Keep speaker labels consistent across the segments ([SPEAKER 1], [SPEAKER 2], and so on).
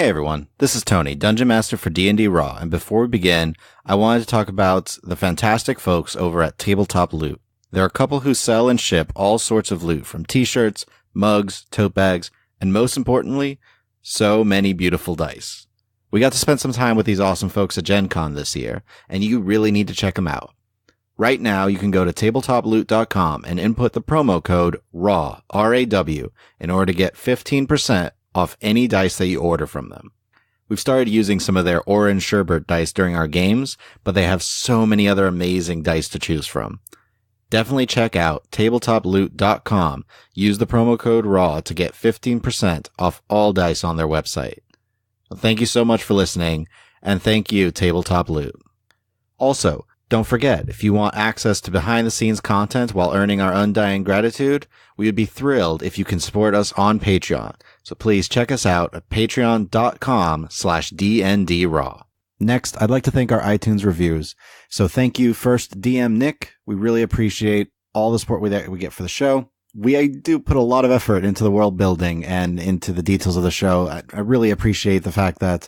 [SPEAKER 1] Hey everyone, this is Tony, Dungeon Master for D&D Raw, and before we begin, I wanted to talk about the fantastic folks over at Tabletop Loot. They're a couple who sell and ship all sorts of loot, from t-shirts, mugs, tote bags, and most importantly, so many beautiful dice. We got to spend some time with these awesome folks at Gen Con this year, and you really need to check them out. Right now, you can go to tabletoploot.com and input the promo code RAW, R-A-W, in order to get 15% off any dice that you order from them. We've started using some of their orange sherbet dice during our games, but they have so many other amazing dice to choose from. Definitely check out tabletoploot.com. Use the promo code RAW to get 15% off all dice on their website. Well, thank you so much for listening, and thank you, Tabletop Loot. Also, don't forget, if you want access to behind-the-scenes content while earning our undying gratitude, we would be thrilled if you can support us on Patreon. So please check us out at patreon.com/DNDRaw. Next, I'd like to thank our iTunes reviews. So thank you first, DM Nick. We really appreciate all the support we get for the show. We do put a lot of effort into the world building and into the details of the show. I really appreciate the fact that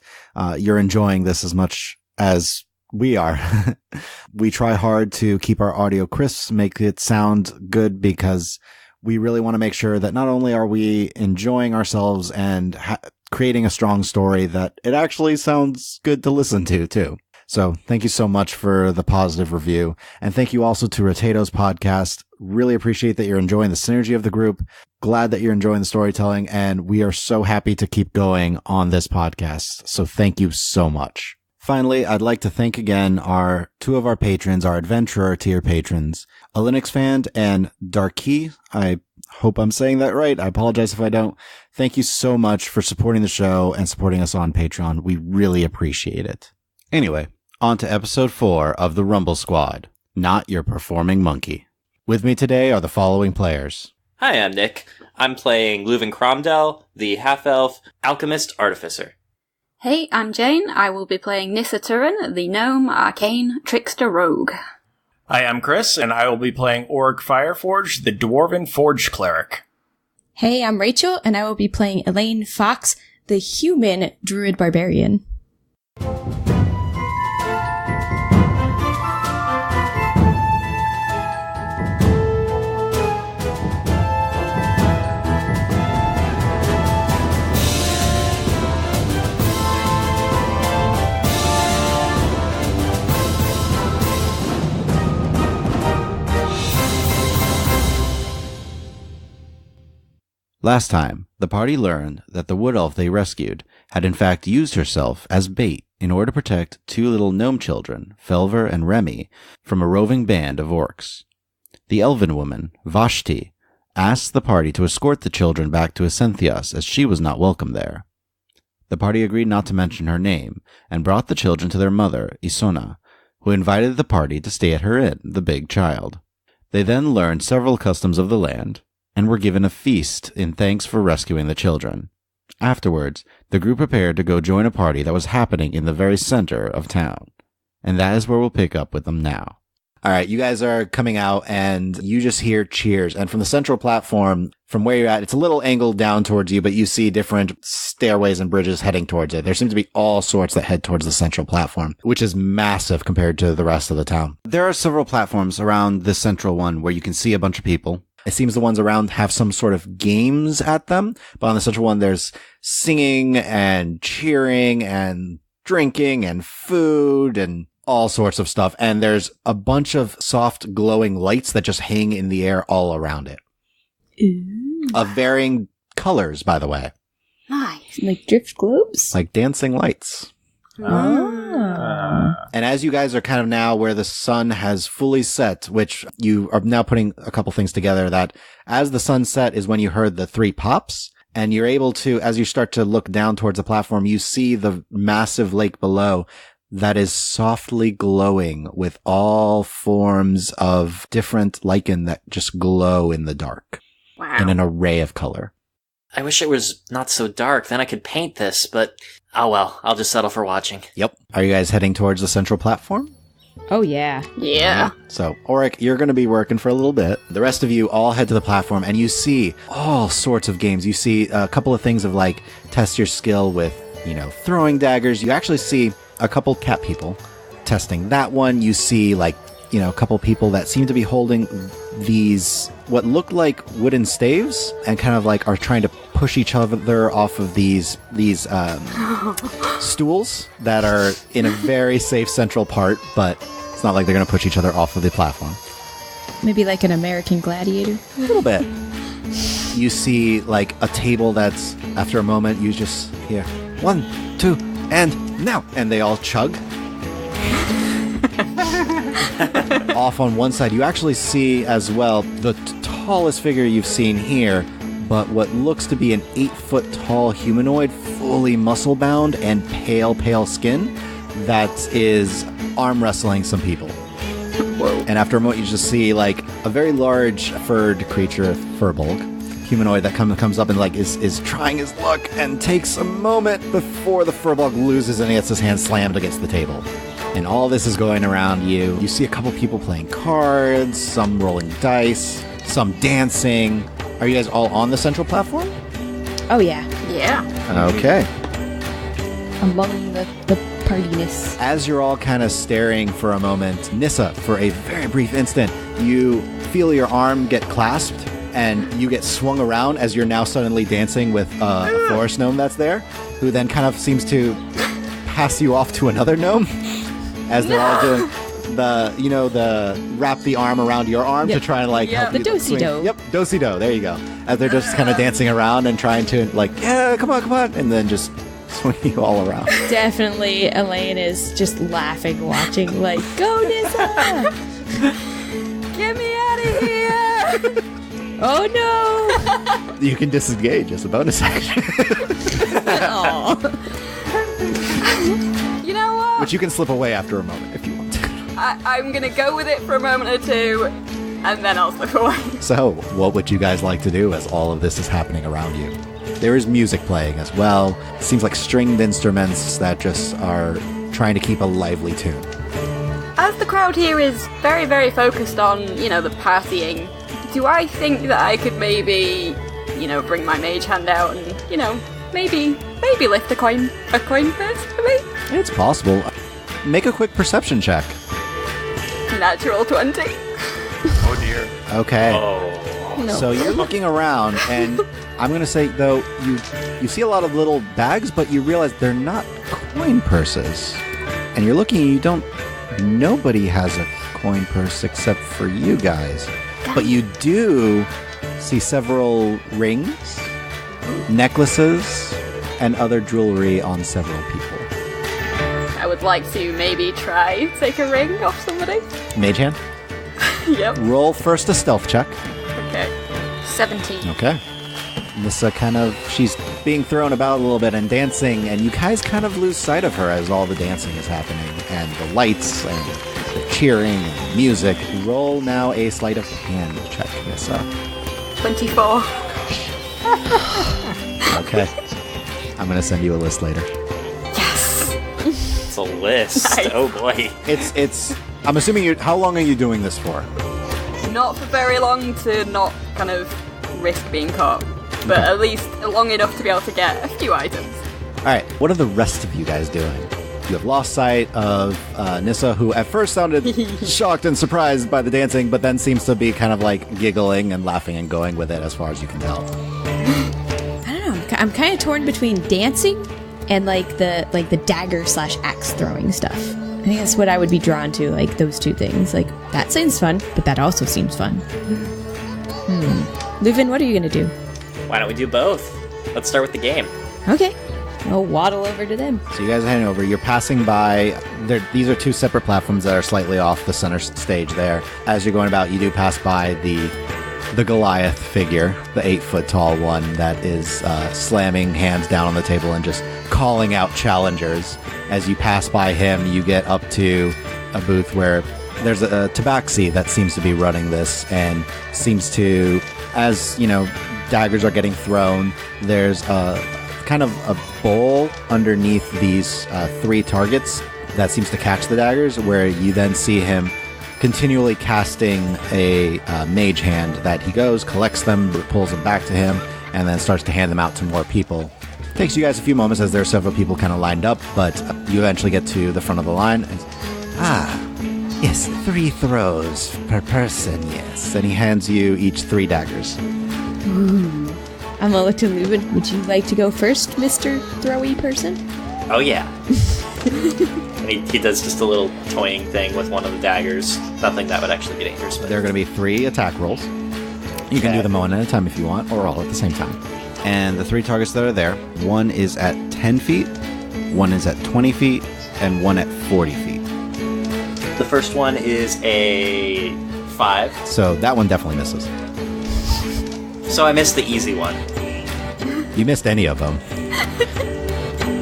[SPEAKER 1] you're enjoying this as much as we are. We try hard to keep our audio crisp, make it sound good, because we really want to make sure that not only are we enjoying ourselves and creating a strong story, that it actually sounds good to listen to too. So thank you so much for the positive review. And thank you also to Rotato's podcast. Really appreciate that you're enjoying the synergy of the group. Glad that you're enjoying the storytelling. And we are so happy to keep going on this podcast. So thank you so much. Finally, I'd like to thank again two of our patrons, our Adventurer tier patrons, a Linux fan and Darky. I hope I'm saying that right. I apologize if I don't. Thank you so much for supporting the show and supporting us on Patreon. We really appreciate it. Anyway, on to episode 4 of the Rumble Squad, Not Your Performing Monkey. With me today are the following players.
[SPEAKER 2] Hi, I'm Nick. I'm playing Leuven Cromdell, the half-elf alchemist artificer.
[SPEAKER 3] Hey, I'm Jane. I will be playing Nissa Turin, the gnome, arcane, trickster rogue.
[SPEAKER 4] Hi, I'm Chris, and I will be playing Org Fireforge, the dwarven forge cleric.
[SPEAKER 5] Hey, I'm Rachel, and I will be playing Elaine Fox, the human druid barbarian.
[SPEAKER 1] Last time, the party learned that the wood elf they rescued had in fact used herself as bait in order to protect two little gnome children, Felver and Remy, from a roving band of orcs. The elven woman, Vashti, asked the party to escort the children back to Asenthios as she was not welcome there. The party agreed not to mention her name and brought the children to their mother, Isona, who invited the party to stay at her inn, the Big Child. They then learned several customs of the land and were given a feast in thanks for rescuing the children. Afterwards, the group prepared to go join a party that was happening in the very center of town. And that is where we'll pick up with them now. All right, you guys are coming out and you just hear cheers. And from the central platform, from where you're at, it's a little angled down towards you, but you see different stairways and bridges heading towards it. There seems to be all sorts that head towards the central platform, which is massive compared to the rest of the town. There are several platforms around the central one where you can see a bunch of people. It seems the ones around have some sort of games at them, but on the central one, there's singing and cheering and drinking and food and all sorts of stuff. And there's a bunch of soft glowing lights that just hang in the air all around it.
[SPEAKER 5] Ooh.
[SPEAKER 1] Of varying colors, by the way.
[SPEAKER 5] Nice. Like drift globes?
[SPEAKER 1] Like dancing lights. And as you guys are kind of now where the sun has fully set, which you are now putting a couple things together, that as the sun set is when you heard the 3 pops, and you're able to, as you start to look down towards the platform, you see the massive lake below that is softly glowing with all forms of different lichen that just glow in the dark.
[SPEAKER 3] Wow.
[SPEAKER 1] In an array of color.
[SPEAKER 2] I wish it was not so dark, then I could paint this, but oh well, I'll just settle for watching.
[SPEAKER 1] Yep. Are you guys heading towards the central platform?
[SPEAKER 5] Oh, yeah.
[SPEAKER 3] Yeah.
[SPEAKER 1] So, Auric, you're going to be working for a little bit. The rest of you all head to the platform, and you see all sorts of games. You see a couple of things of, like, test your skill with throwing daggers. You actually see a couple cat people testing that one. You see, a couple people that seem to be holding these, what look like wooden staves, and kind of are trying to push each other off of these stools that are in a very safe central part, but it's not like they're going to push each other off of the platform.
[SPEAKER 5] Maybe like an American Gladiator?
[SPEAKER 1] A little bit. You see, a table that's, after a moment, you just hear, 1, 2, and now! And they all chug. Off on one side, you actually see as well the tallest figure you've seen here, but what looks to be an 8-foot tall humanoid, fully muscle-bound and pale skin, that is arm wrestling some people. Whoa. And after a moment, you just see a very large furred creature, Furbolg, humanoid that comes up and is trying his luck and takes a moment before the Furbolg loses and he gets his hand slammed against the table. And all this is going around you. You see a couple people playing cards, some rolling dice, some dancing. Are you guys all on the central platform?
[SPEAKER 5] Oh, yeah.
[SPEAKER 3] Yeah.
[SPEAKER 1] Okay.
[SPEAKER 5] Among the partiness.
[SPEAKER 1] As you're all kind of staring for a moment, Nissa, for a very brief instant, you feel your arm get clasped and you get swung around as you're now suddenly dancing with a forest gnome that's there, who then kind of seems to pass you off to another gnome as they're all doing the wrap the arm around your arm to try and help
[SPEAKER 5] the
[SPEAKER 1] you
[SPEAKER 5] do-si-do.
[SPEAKER 1] Yep, do-si-do. There you go. As they're just kind of dancing around and trying to yeah, come on, and then just swing you all around.
[SPEAKER 5] Definitely, Elaine is just laughing, watching, go Nissa!
[SPEAKER 3] Get me out of here!
[SPEAKER 5] Oh no!
[SPEAKER 1] You can disengage as a bonus action.
[SPEAKER 3] You know what?
[SPEAKER 1] Which you can slip away after a moment if you want to.
[SPEAKER 3] I'm gonna go with it for a moment or two, and then I'll slip away.
[SPEAKER 1] So, what would you guys like to do as all of this is happening around you? There is music playing as well. It seems like stringed instruments that just are trying to keep a lively tune.
[SPEAKER 3] As the crowd here is very, very focused on, the partying, do I think that I could maybe, bring my mage hand out and, maybe lift a coin purse for me?
[SPEAKER 1] It's possible. Make a quick perception check.
[SPEAKER 3] Natural 20.
[SPEAKER 4] Oh dear.
[SPEAKER 1] Okay.
[SPEAKER 2] Oh.
[SPEAKER 5] No.
[SPEAKER 1] So you're looking around, and I'm going to say, though, you see a lot of little bags, but you realize they're not coin purses. And you're looking, nobody has a coin purse except for you guys. But you do see several rings, necklaces, and other jewelry on several people.
[SPEAKER 3] I would like to maybe try take a ring off somebody.
[SPEAKER 1] Mage hand?
[SPEAKER 3] Yep.
[SPEAKER 1] Roll first a stealth check.
[SPEAKER 3] Okay.
[SPEAKER 5] 17.
[SPEAKER 1] Okay. Nissa she's being thrown about a little bit and dancing, and you guys kind of lose sight of her as all the dancing is happening, and the lights, and the cheering, and music. Roll now a sleight of hand check, Nissa.
[SPEAKER 3] 24.
[SPEAKER 1] Okay. I'm going to send you a list later.
[SPEAKER 3] Yes.
[SPEAKER 2] It's a list.
[SPEAKER 3] Nice.
[SPEAKER 2] Oh boy.
[SPEAKER 1] It's I'm assuming how long are you doing this for?
[SPEAKER 3] Not for very long to not kind of risk being caught, but at least long enough to be able to get a few items.
[SPEAKER 1] Alright, what are the rest of you guys doing? You have lost sight of Nissa, who at first sounded shocked and surprised by the dancing, but then seems to be kind of giggling and laughing and going with it as far as you can tell.
[SPEAKER 5] I don't know. I'm kind of torn between dancing and the dagger / axe throwing stuff. I think that's what I would be drawn to, those two things. That seems fun, but that also seems fun. Leuven, what are you gonna do?
[SPEAKER 2] Why don't we do both? Let's start with the game.
[SPEAKER 5] Okay. I'll waddle over to them.
[SPEAKER 1] So you guys are heading over. You're passing by. These are two separate platforms that are slightly off the center stage there. As you're going about, you do pass by the Goliath figure, the 8-foot tall one that is slamming hands down on the table and just calling out challengers. As you pass by him, you get up to a booth where there's a tabaxi that seems to be running this and seems to, as, daggers are getting thrown, there's kind of a bowl underneath these 3 targets that seems to catch the daggers, where you then see him continually casting a mage hand that he goes, collects them, pulls them back to him, and then starts to hand them out to more people Takes you guys a few moments as there are several people kind of lined up, but you eventually get to the front of the line. And, yes, 3 throws per person, yes. And he hands you each 3 daggers.
[SPEAKER 5] Ooh. I'm gonna look to Leuven. Would you like to go first, Mr. Throwy person?
[SPEAKER 2] Oh, yeah. And he does just a little toying thing with one of the daggers. Nothing that would actually be dangerous. But
[SPEAKER 1] There are going to be 3 attack rolls. You can do them one at a time if you want, or all at the same time. And the 3 targets that are there, one is at 10 feet, one is at 20 feet, and one at 40 feet.
[SPEAKER 2] The first one is a 5.
[SPEAKER 1] So that one definitely misses.
[SPEAKER 2] So I missed the easy one.
[SPEAKER 1] You missed any of them.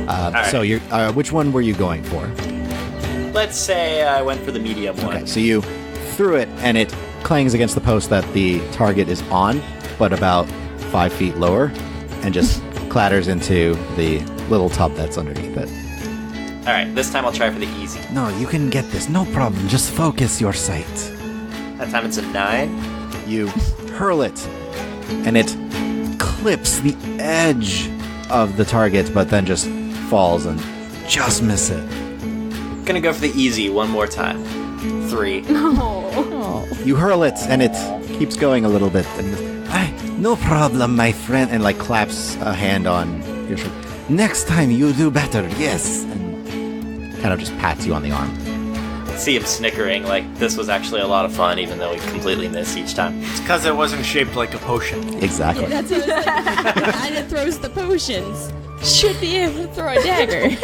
[SPEAKER 2] right.
[SPEAKER 1] So you're, which one were you going for?
[SPEAKER 2] Let's say I went for the medium one.
[SPEAKER 1] Okay, so you threw it, and it clangs against the post that the target is on, but about 5 feet lower, and just clatters into the little tub that's underneath it.
[SPEAKER 2] Alright, this time I'll try for the easy.
[SPEAKER 1] No, you can get this. No problem. Just focus your sight.
[SPEAKER 2] That time it's a 9.
[SPEAKER 1] You hurl it, and it clips the edge of the target, but then just falls and just miss it.
[SPEAKER 2] Gonna go for the easy one more time. 3.
[SPEAKER 1] You hurl it, and it keeps going a little bit, and no problem, my friend, and like claps a hand on your shoulder. Next time you do better, yes, and kind of just pats you on the arm.
[SPEAKER 2] See him snickering like this was actually a lot of fun, even though we completely miss each time.
[SPEAKER 4] It's because it wasn't shaped like a potion.
[SPEAKER 1] Exactly.
[SPEAKER 5] That's what I was like. The guy that throws the potions should be able to throw a dagger.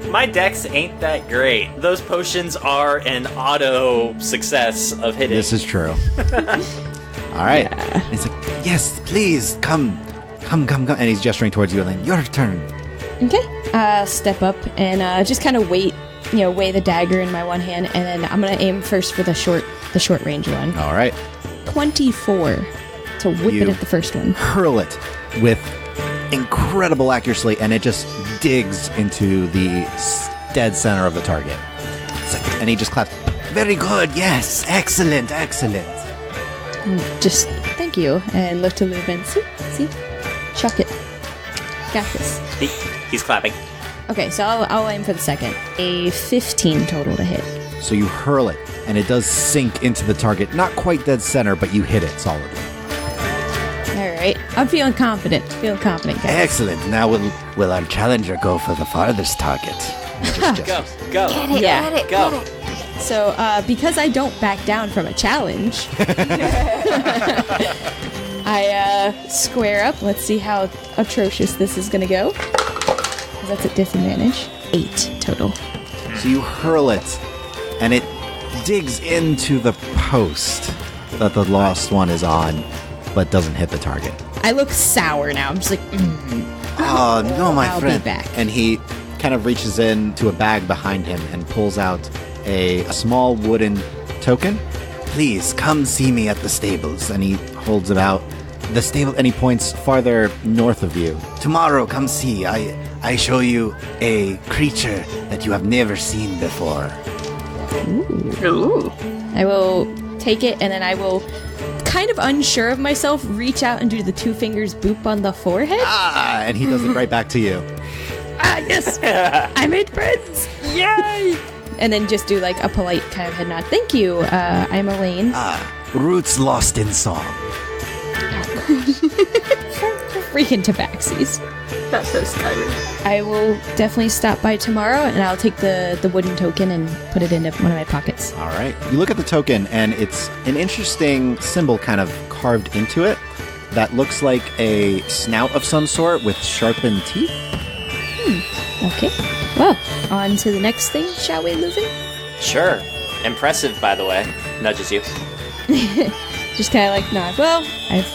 [SPEAKER 2] My decks ain't that great. Those potions are an auto success of hitting.
[SPEAKER 1] This is true. All right. Yeah. It's like, yes, please, come. And he's gesturing towards you, and then your turn.
[SPEAKER 5] Okay. Step up and just kind of wait. Weigh the dagger in my one hand, and then I'm gonna aim first for the short range one.
[SPEAKER 1] All right.
[SPEAKER 5] 24 to whip it at the first one.
[SPEAKER 1] Hurl it with incredible accuracy, and it just digs into the dead center of the target. And he just claps. Very good. Yes. Excellent.
[SPEAKER 5] Just thank you, and look to Leuven. See, chuck it. Got this.
[SPEAKER 2] He's clapping.
[SPEAKER 5] Okay, so I'll aim for the second. A 15 total to hit.
[SPEAKER 1] So you hurl it, and it does sink into the target. Not quite dead center, but you hit it solidly.
[SPEAKER 5] All right, I'm feeling confident. Guys.
[SPEAKER 1] Excellent. Now will our challenger go for the farthest target?
[SPEAKER 2] Go.
[SPEAKER 5] Get it.
[SPEAKER 2] Go.
[SPEAKER 5] So, because I don't back down from a challenge, I square up. Let's see how atrocious this is going to go. That's at disadvantage. 8 total.
[SPEAKER 1] So you hurl it, and it digs into the post that the lost one is on, but doesn't hit the target.
[SPEAKER 5] I look sour now. I'm just like,
[SPEAKER 1] Oh, no, my
[SPEAKER 5] I'll
[SPEAKER 1] friend.
[SPEAKER 5] be back.
[SPEAKER 1] And he kind of reaches into a bag behind him and pulls out a small wooden token. Please, come see me at the stables. And he holds it out. The stable, and he points farther north of you. Tomorrow, come see. I show you a creature that you have never seen before.
[SPEAKER 3] Ooh.
[SPEAKER 5] I will take it, and then I will, kind of unsure of myself, reach out and do the 2 fingers boop on the forehead.
[SPEAKER 1] And he does it right back to you.
[SPEAKER 5] Yes! I made friends! Yay! And then just do like a polite kind of head nod. Thank you. I'm Elaine.
[SPEAKER 1] Roots lost in song.
[SPEAKER 5] Freaking tabaxis.
[SPEAKER 3] That's so scary.
[SPEAKER 5] I will definitely stop by tomorrow, and I'll take the wooden token and put it into one of my pockets.
[SPEAKER 1] All right. You look at the token, and it's an interesting symbol kind of carved into it that looks like a snout of some sort with sharpened teeth.
[SPEAKER 5] Okay. Well, on to the next thing, shall we, Leuven?
[SPEAKER 2] Sure. Impressive, by the way. Nudges you.
[SPEAKER 5] Just kind of like nod. Well, I've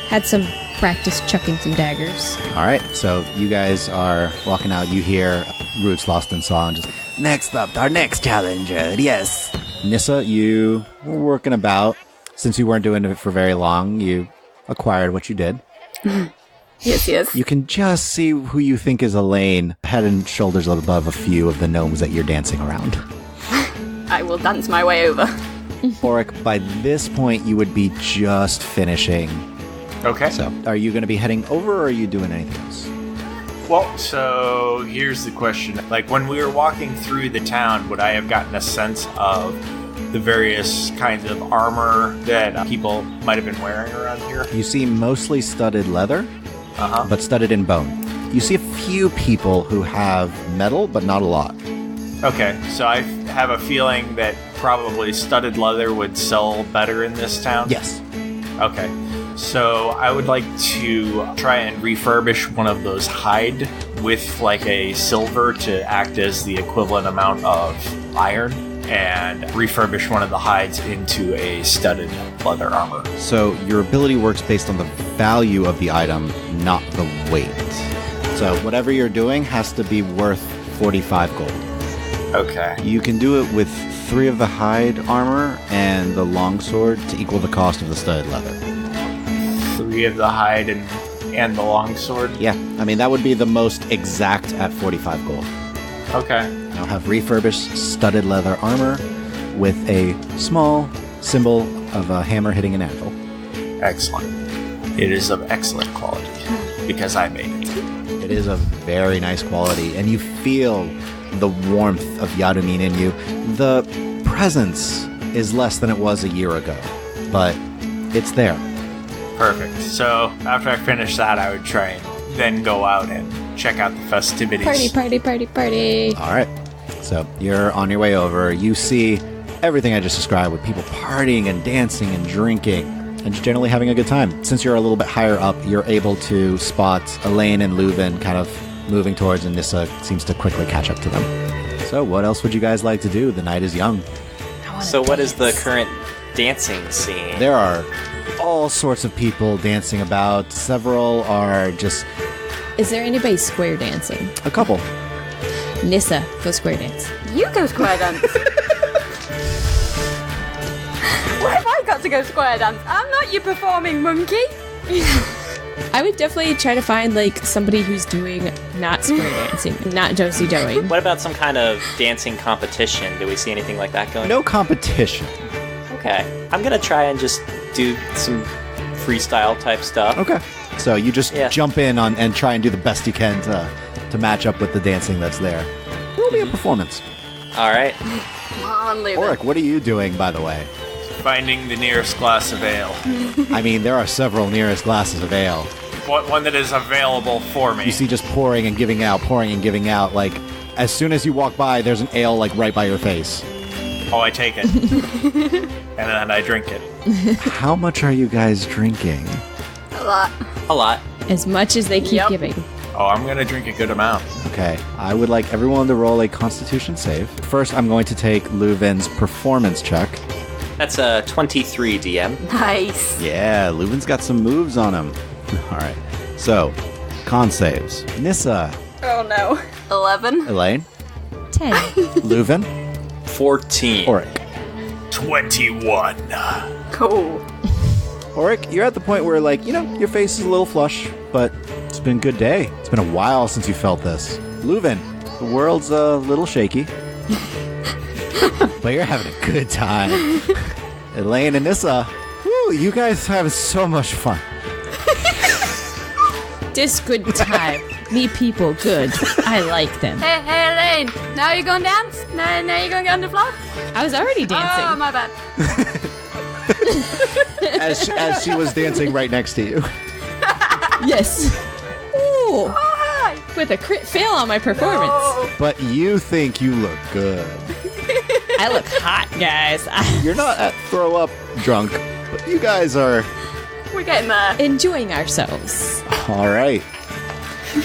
[SPEAKER 5] had some practice chucking some daggers.
[SPEAKER 1] All right. So you guys are walking out. You hear Roots Lost in Song. Just next up, our next challenger. Yes. Nissa, you were working about. Since you weren't doing it for very long, you acquired what you did.
[SPEAKER 3] Yes.
[SPEAKER 1] You can just see who you think is Elaine, head and shoulders above a few of the gnomes that you're dancing around.
[SPEAKER 3] I will dance my way over.
[SPEAKER 1] Oric, by this point, you would be just finishing.
[SPEAKER 4] Okay.
[SPEAKER 1] So, are you going to be heading over, or are you doing anything else?
[SPEAKER 4] Well, so here's the question. Like, when we were walking through the town, would I have gotten a sense of the various kinds of armor that people might have been wearing around here?
[SPEAKER 1] You see mostly studded leather, but studded in bone. You see a few people who have metal, but not a lot.
[SPEAKER 4] Okay, so I have a feeling that probably studded leather would sell better in this town?
[SPEAKER 1] Yes.
[SPEAKER 4] Okay, so I would like to try and refurbish one of those hide with like a silver to act as the equivalent amount of iron, and refurbish one of the hides into a studded leather armor.
[SPEAKER 1] So your ability works based on the value of the item, not the weight. So whatever you're doing has to be worth 45 gold.
[SPEAKER 4] Okay.
[SPEAKER 1] You can do it with 3 of the hide armor and the longsword to equal the cost of the studded leather.
[SPEAKER 4] 3 of the hide and the longsword?
[SPEAKER 1] Yeah, I mean, that would be the most exact at 45 gold.
[SPEAKER 4] Okay.
[SPEAKER 1] I'll have refurbished studded leather armor with a small symbol of a hammer hitting an anvil.
[SPEAKER 4] Excellent. It is of excellent quality because I made it.
[SPEAKER 1] It is of very nice quality, and you feel the warmth of Yadumin in you. The presence is less than it was a year ago, but it's there.
[SPEAKER 4] Perfect. So after I finish that, I would try and then go out and check out the festivities.
[SPEAKER 5] Party.
[SPEAKER 1] All right. So you're on your way over. You see everything I just described with people partying and dancing and drinking and just generally having a good time. Since you're a little bit higher up, you're able to spot Elaine and Leuven kind of moving towards, and Nissa seems to quickly catch up to them. So what else would you guys like to do? The night is young.
[SPEAKER 2] So what is the current dancing scene?
[SPEAKER 1] There are all sorts of people dancing about. Several are just
[SPEAKER 5] Is there anybody square dancing?
[SPEAKER 1] a couple.
[SPEAKER 5] Nissa, go square dance.
[SPEAKER 3] You go square dance. Why have I got to go square dance? I'm not your performing monkey.
[SPEAKER 5] I would definitely try to find like somebody who's doing not square dancing, not Josie doing.
[SPEAKER 2] What about some kind of dancing competition? Do we see anything like that going?
[SPEAKER 1] No competition.
[SPEAKER 2] Okay. I'm gonna try and just do some freestyle type stuff.
[SPEAKER 1] Okay. So you just jump in on and try and do the best you can to match up with the dancing that's there. It will be a performance.
[SPEAKER 2] All right.
[SPEAKER 3] Come on, Leuven.
[SPEAKER 1] Oric, what are you doing, by the way?
[SPEAKER 4] Finding the nearest glass of ale.
[SPEAKER 1] I mean, there are several nearest glasses of ale.
[SPEAKER 4] One that is available for me.
[SPEAKER 1] You see just pouring and giving out. Like, as soon as you walk by, there's an ale, like, right by your face.
[SPEAKER 4] Oh, I take it. And then I drink it.
[SPEAKER 1] How much are you guys drinking?
[SPEAKER 3] A lot.
[SPEAKER 2] A lot.
[SPEAKER 5] As much as they keep giving.
[SPEAKER 4] Oh, I'm going to drink a good amount.
[SPEAKER 1] Okay, I would like everyone to roll a Constitution save. First, I'm going to take Leuven's performance check.
[SPEAKER 2] That's a 23 DM.
[SPEAKER 3] Nice.
[SPEAKER 1] Yeah, Leuven's got some moves on him. All right, so, con saves. Nissa,
[SPEAKER 3] Oh no. 11.
[SPEAKER 1] Elaine,
[SPEAKER 5] 10.
[SPEAKER 1] Leuven,
[SPEAKER 2] 14.
[SPEAKER 1] Oric.
[SPEAKER 4] 21.
[SPEAKER 3] Cool.
[SPEAKER 1] Oric, you're at the point where, like, you know, your face is a little flush, but it's been a good day. It's been a while since you felt this. Leuven, the world's a little shaky, but you're having a good time. Elaine and Nissa, woo, you guys have so much fun.
[SPEAKER 5] This good time. Me people good. I like them.
[SPEAKER 3] Hey, Elaine. Now you're going to dance? Now you're going to get on the floor?
[SPEAKER 5] I was already dancing.
[SPEAKER 3] Oh, my bad.
[SPEAKER 1] As she was dancing right next to you.
[SPEAKER 5] Yes. Ooh.
[SPEAKER 3] Oh, hi.
[SPEAKER 5] With a crit fail on my performance.
[SPEAKER 3] Oh.
[SPEAKER 1] But you think you look good.
[SPEAKER 5] I look hot, guys.
[SPEAKER 1] You're not at throw up drunk, but you guys are.
[SPEAKER 3] We're getting there.
[SPEAKER 5] Enjoying ourselves.
[SPEAKER 1] All right.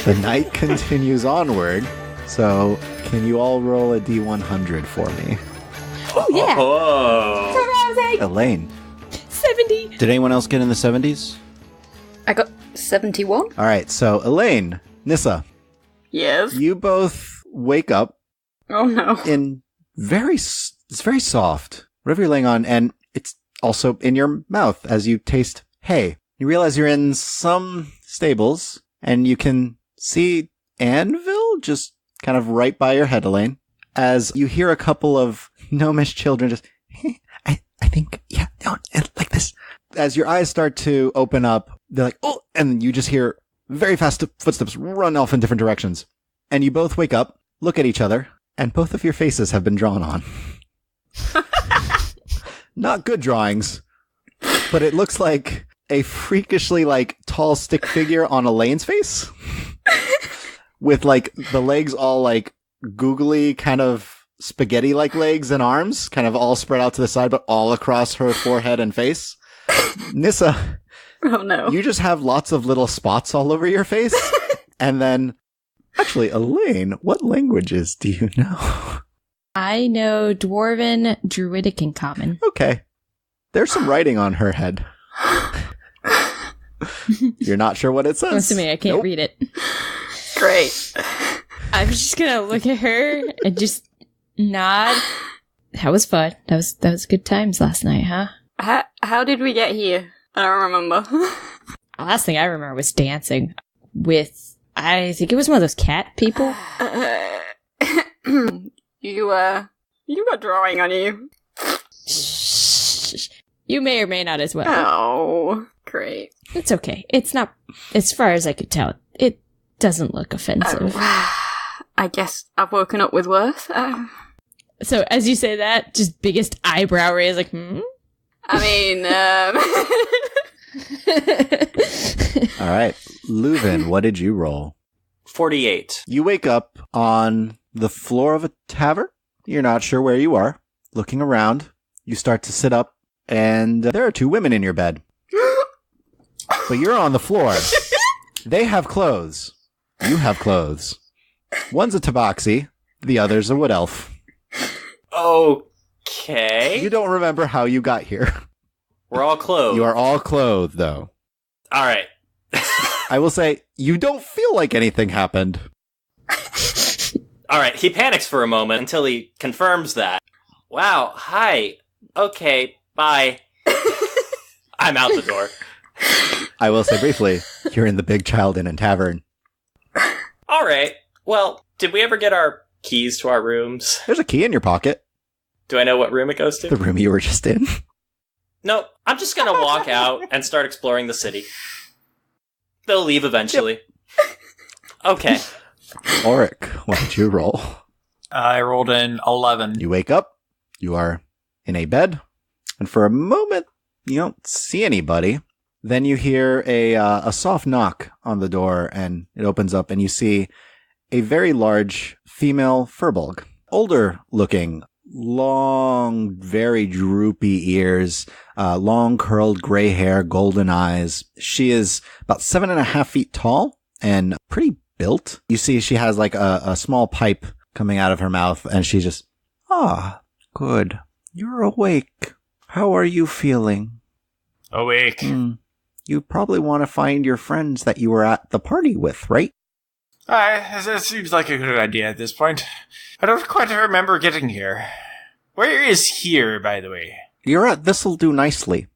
[SPEAKER 1] The night continues onward. So, can you all roll a D100 for me?
[SPEAKER 5] Oh, yeah.
[SPEAKER 2] Oh.
[SPEAKER 5] Rousing.
[SPEAKER 1] Elaine,
[SPEAKER 5] 70.
[SPEAKER 1] did anyone else get in the 70s?
[SPEAKER 3] I got 71.
[SPEAKER 1] All right, so Elaine, Nissa,
[SPEAKER 3] Yes.
[SPEAKER 1] you both wake up
[SPEAKER 3] Oh no.
[SPEAKER 1] in it's very soft, whatever you're laying on, and it's also in your mouth as you taste hay. You realize you're in some stables, and you can see Anvil just kind of right by your head, Elaine, as you hear a couple of gnomish children just, I think, like this. As your eyes start to open up, they're like, oh, and you just hear very fast footsteps run off in different directions. And you both wake up, look at each other, and both of your faces have been drawn on. Not good drawings, but it looks like a freakishly, like, tall stick figure on Elaine's face. With, like, the legs all, like, googly, kind of spaghetti-like legs and arms, kind of all spread out to the side, but all across her forehead and face. Nissa,
[SPEAKER 3] Oh no.
[SPEAKER 1] you just have lots of little spots all over your face. And then, actually, Elaine, what languages do you know?
[SPEAKER 5] I know Dwarven, Druidic, and Common.
[SPEAKER 1] Okay. There's some writing on her head. You're not sure what it says?
[SPEAKER 5] Listen to me, I can't
[SPEAKER 1] Nope.
[SPEAKER 5] read it.
[SPEAKER 3] Great.
[SPEAKER 5] I'm just gonna look at her and just nod. That was fun. That was good times last night, huh?
[SPEAKER 3] How did we get here? I don't remember.
[SPEAKER 5] The last thing I remember was dancing with, I think it was one of those cat people.
[SPEAKER 3] You got drawing on you.
[SPEAKER 5] Shh. You may or may not as well.
[SPEAKER 3] Oh, great.
[SPEAKER 5] It's okay. It's not, as far as I could tell, it doesn't look offensive.
[SPEAKER 3] I guess I've woken up with worse.
[SPEAKER 5] So as you say that, just biggest eyebrow raise, like,
[SPEAKER 3] I mean,
[SPEAKER 1] All right. Leuven, what did you roll?
[SPEAKER 2] 48.
[SPEAKER 1] You wake up on the floor of a tavern. You're not sure where you are. Looking around, you start to sit up, and there are two women in your bed. But you're on the floor. They have clothes. You have clothes. One's a tabaxi, the other's a wood elf.
[SPEAKER 2] Okay.
[SPEAKER 1] You don't remember how you got here.
[SPEAKER 2] We're all clothed.
[SPEAKER 1] You are all clothed, though.
[SPEAKER 2] All right.
[SPEAKER 1] I will say, you don't feel like anything happened.
[SPEAKER 2] All right. He panics for a moment until he confirms that. Wow. Hi. Okay. Bye. I'm out the door.
[SPEAKER 1] I will say briefly, you're in the Big Child Inn and Tavern.
[SPEAKER 2] All right. Well, did we ever get our keys to our rooms?
[SPEAKER 1] There's a key in your pocket.
[SPEAKER 2] Do I know what room it goes to?
[SPEAKER 1] The room you were just in.
[SPEAKER 2] No, I'm just gonna walk out and start exploring the city. They'll leave eventually. Okay.
[SPEAKER 1] Auric, what did you roll?
[SPEAKER 4] I rolled an 11.
[SPEAKER 1] You wake up, you are in a bed, and for a moment, you don't see anybody. Then you hear a soft knock on the door, and it opens up, and you see a very large female furbolg. Older looking, long, very droopy ears, long curled gray hair, golden eyes. She is about 7.5 feet tall and pretty built. You see she has like a small pipe coming out of her mouth, and she just, good. You're awake. How are you feeling?
[SPEAKER 4] Awake.
[SPEAKER 1] You probably want to find your friends that you were at the party with, right?
[SPEAKER 4] That seems like a good idea at this point. I don't quite remember getting here. Where is here, by the way?
[SPEAKER 1] You're at This'll Do Nicely.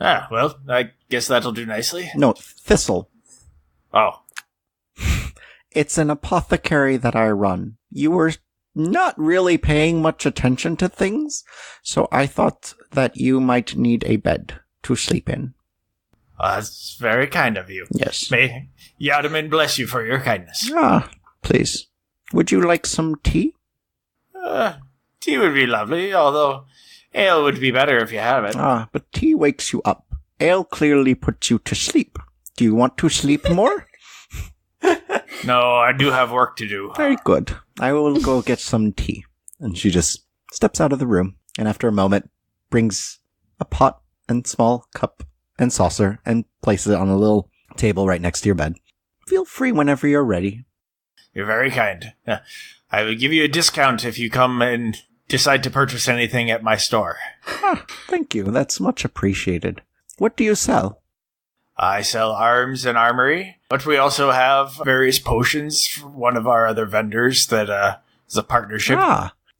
[SPEAKER 4] Ah, well, I guess that'll do nicely.
[SPEAKER 1] No, Thistle.
[SPEAKER 4] Oh.
[SPEAKER 1] It's an apothecary that I run. You were not really paying much attention to things, so I thought that you might need a bed to sleep in.
[SPEAKER 4] That's very kind of you.
[SPEAKER 1] Yes.
[SPEAKER 4] May Yadaman bless you for your kindness.
[SPEAKER 1] Please. Would you like some tea?
[SPEAKER 4] Tea would be lovely, although ale would be better if you have it.
[SPEAKER 1] But tea wakes you up. Ale clearly puts you to sleep. Do you want to sleep more?
[SPEAKER 4] No, I do have work to do.
[SPEAKER 1] Very good. I will go get some tea. And she just steps out of the room, and after a moment, brings a pot and small cup and saucer and places it on a little table right next to your bed. Feel free whenever you're ready.
[SPEAKER 4] You're very kind. I will give you a discount if you come and decide to purchase anything at my store.
[SPEAKER 1] Thank you. That's much appreciated. What do you sell?
[SPEAKER 4] I sell arms and armory, but we also have various potions from one of our other vendors that is a partnership.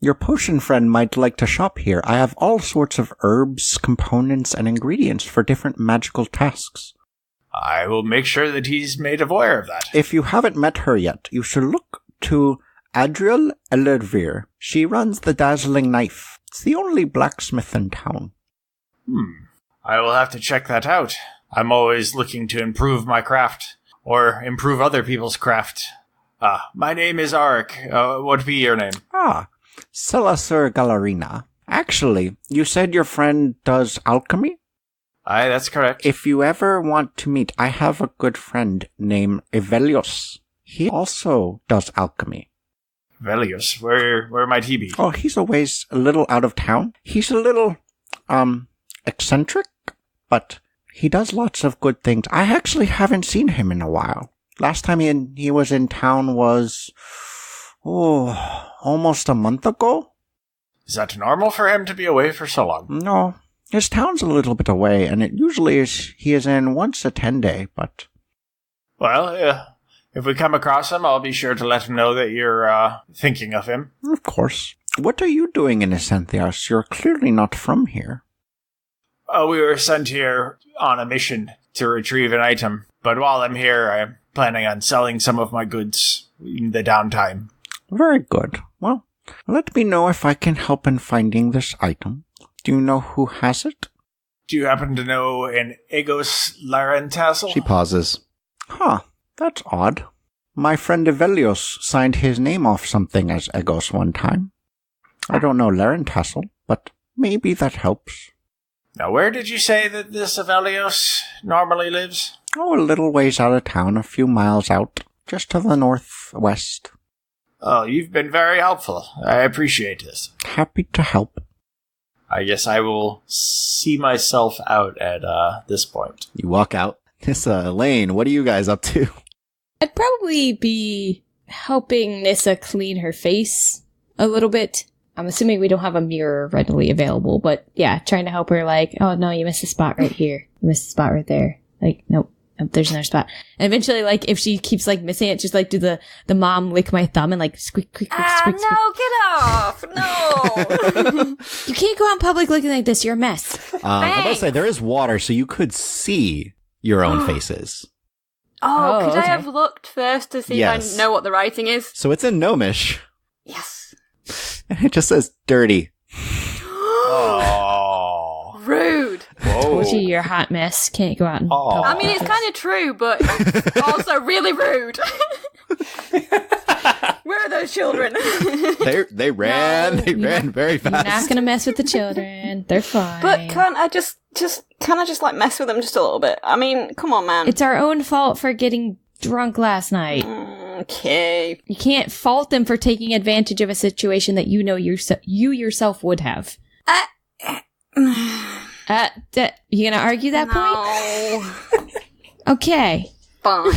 [SPEAKER 1] Your potion friend might like to shop here. I have all sorts of herbs, components, and ingredients for different magical tasks.
[SPEAKER 4] I will make sure that he's made aware of that.
[SPEAKER 1] If you haven't met her yet, you should look to Adriel Elervir. She runs the Dazzling Knife. It's the only blacksmith in town.
[SPEAKER 4] I will have to check that out. I'm always looking to improve my craft. or improve other people's craft. My name is Arik. What be your name?
[SPEAKER 6] Celasur Gallerina. Actually, you said your friend does alchemy?
[SPEAKER 4] Aye, that's correct.
[SPEAKER 6] If you ever want to meet, I have a good friend named Evelios. He also does alchemy.
[SPEAKER 4] Velius, where might he be?
[SPEAKER 6] Oh, he's always a little out of town. He's a little, eccentric, but he does lots of good things. I actually haven't seen him in a while. Last time he was in town was, almost a month ago?
[SPEAKER 4] Is that normal for him to be away for so long?
[SPEAKER 6] No, his town's a little bit away, and it usually he is in once a 10-day, but...
[SPEAKER 4] Well, if we come across him, I'll be sure to let him know that you're, thinking of him.
[SPEAKER 6] Of course. What are you doing in Ascenthios? You're clearly not from here.
[SPEAKER 4] We were sent here on a mission to retrieve an item, but while I'm here, I'm planning on selling some of my goods in the downtime.
[SPEAKER 6] Very good. Well, let me know if I can help in finding this item. Do you know who has it?
[SPEAKER 4] Do you happen to know an Egos Larentasel?
[SPEAKER 1] She pauses.
[SPEAKER 6] Huh, that's odd. My friend Evelios signed his name off something as Egos one time. I don't know Larentasel, but maybe that helps.
[SPEAKER 4] Now, where did you say that this Evelios normally lives?
[SPEAKER 6] Oh, a little ways out of town, a few miles out, just to the northwest.
[SPEAKER 4] Oh, you've been very helpful. I appreciate this.
[SPEAKER 6] Happy to help.
[SPEAKER 4] I guess I will see myself out at this point.
[SPEAKER 1] You walk out. Nissa, Elaine, what are you guys up to?
[SPEAKER 5] I'd probably be helping Nissa clean her face a little bit. I'm assuming we don't have a mirror readily available, but yeah, trying to help her like, oh no, you missed a spot right here. You missed a spot right there. Like, nope, there's another spot. And eventually, like, if she keeps like missing it, just like do the mom lick my thumb and like squeak, squeak, squeak, squeak, squeak.
[SPEAKER 3] No, get off! No!
[SPEAKER 5] You can't go out in public looking like this. You're a mess.
[SPEAKER 1] I must say, there is water, so you could see your own faces.
[SPEAKER 3] Oh, could I
[SPEAKER 5] okay.
[SPEAKER 3] have looked first to see
[SPEAKER 1] Yes.
[SPEAKER 3] if I know what the writing is?
[SPEAKER 1] So it's in Gnomish,
[SPEAKER 3] Yes.
[SPEAKER 1] and it just says dirty.
[SPEAKER 4] Oh.
[SPEAKER 3] Rude.
[SPEAKER 4] Whoa.
[SPEAKER 5] Told you you're a hot mess. Can't go out in
[SPEAKER 4] Aw.
[SPEAKER 5] public.
[SPEAKER 3] I mean, it's kind of true, but it's also really rude. Where are those children?
[SPEAKER 1] They ran.
[SPEAKER 3] No,
[SPEAKER 1] They ran very
[SPEAKER 5] You're
[SPEAKER 1] fast.
[SPEAKER 5] not gonna mess with the children. They're fine.
[SPEAKER 3] But can't I just like mess with them just a little bit? I mean, come on, man.
[SPEAKER 5] It's our own fault for getting drunk last night.
[SPEAKER 3] Okay.
[SPEAKER 5] You can't fault them for taking advantage of a situation that you know you yourself would have. You gonna argue that point?
[SPEAKER 3] No.
[SPEAKER 5] Okay.
[SPEAKER 3] Fine.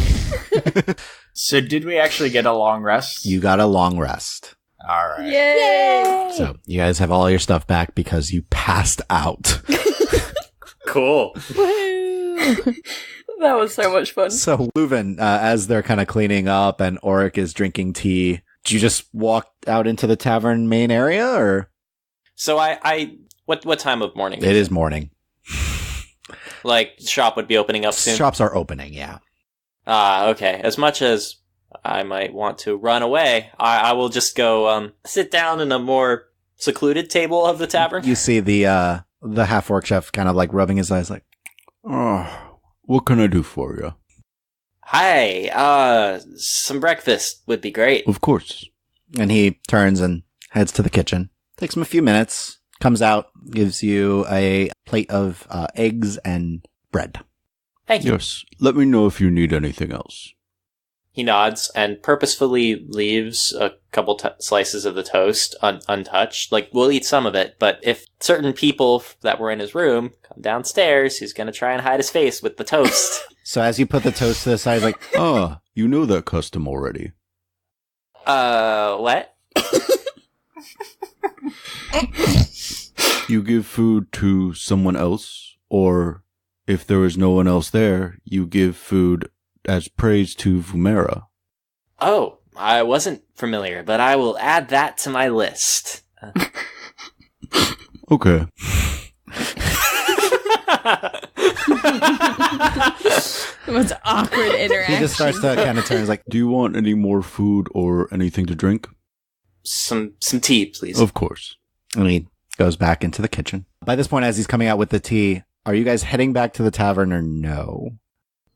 [SPEAKER 4] So did we actually get a long rest?
[SPEAKER 1] You got a long rest.
[SPEAKER 4] All right.
[SPEAKER 3] Yay!
[SPEAKER 1] So you guys have all your stuff back because you passed out.
[SPEAKER 2] Cool.
[SPEAKER 5] Woo!
[SPEAKER 3] That was so much fun.
[SPEAKER 1] So Leuven, as they're kind of cleaning up and Auric is drinking tea, did you just walk out into the tavern main area, or?
[SPEAKER 2] So what time of morning?
[SPEAKER 1] It is morning.
[SPEAKER 2] Like, shop would be opening up soon?
[SPEAKER 1] Shops are opening, yeah.
[SPEAKER 2] Okay. As much as I might want to run away, I will just go sit down in a more secluded table of the tavern.
[SPEAKER 1] You see the half-orc chef kind of like rubbing his eyes like, oh, what can I do for you?
[SPEAKER 2] Hi, some breakfast would be great.
[SPEAKER 1] Of course. And he turns and heads to the kitchen. Takes him a few minutes, comes out, gives you a plate of eggs and bread.
[SPEAKER 2] Thank you.
[SPEAKER 1] Yes, let me know if you need anything else.
[SPEAKER 2] He nods and purposefully leaves a couple slices of the toast untouched. Like, we'll eat some of it, but if certain people that were in his room come downstairs, he's going to try and hide his face with the toast.
[SPEAKER 1] So as you put the toast to the side, like, oh, you know that custom already.
[SPEAKER 2] What?
[SPEAKER 1] You give food to someone else, or if there is no one else there, you give food as praise to Vumera.
[SPEAKER 2] Oh, I wasn't familiar, but I will add that to my list.
[SPEAKER 1] Okay.
[SPEAKER 5] The most awkward interaction.
[SPEAKER 1] He just starts to kind of turn. He's like, do you want any more food or anything to drink?
[SPEAKER 2] Some tea, please.
[SPEAKER 1] Of course. And he goes back into the kitchen. By this point, as he's coming out with the tea, are you guys heading back to the tavern or no?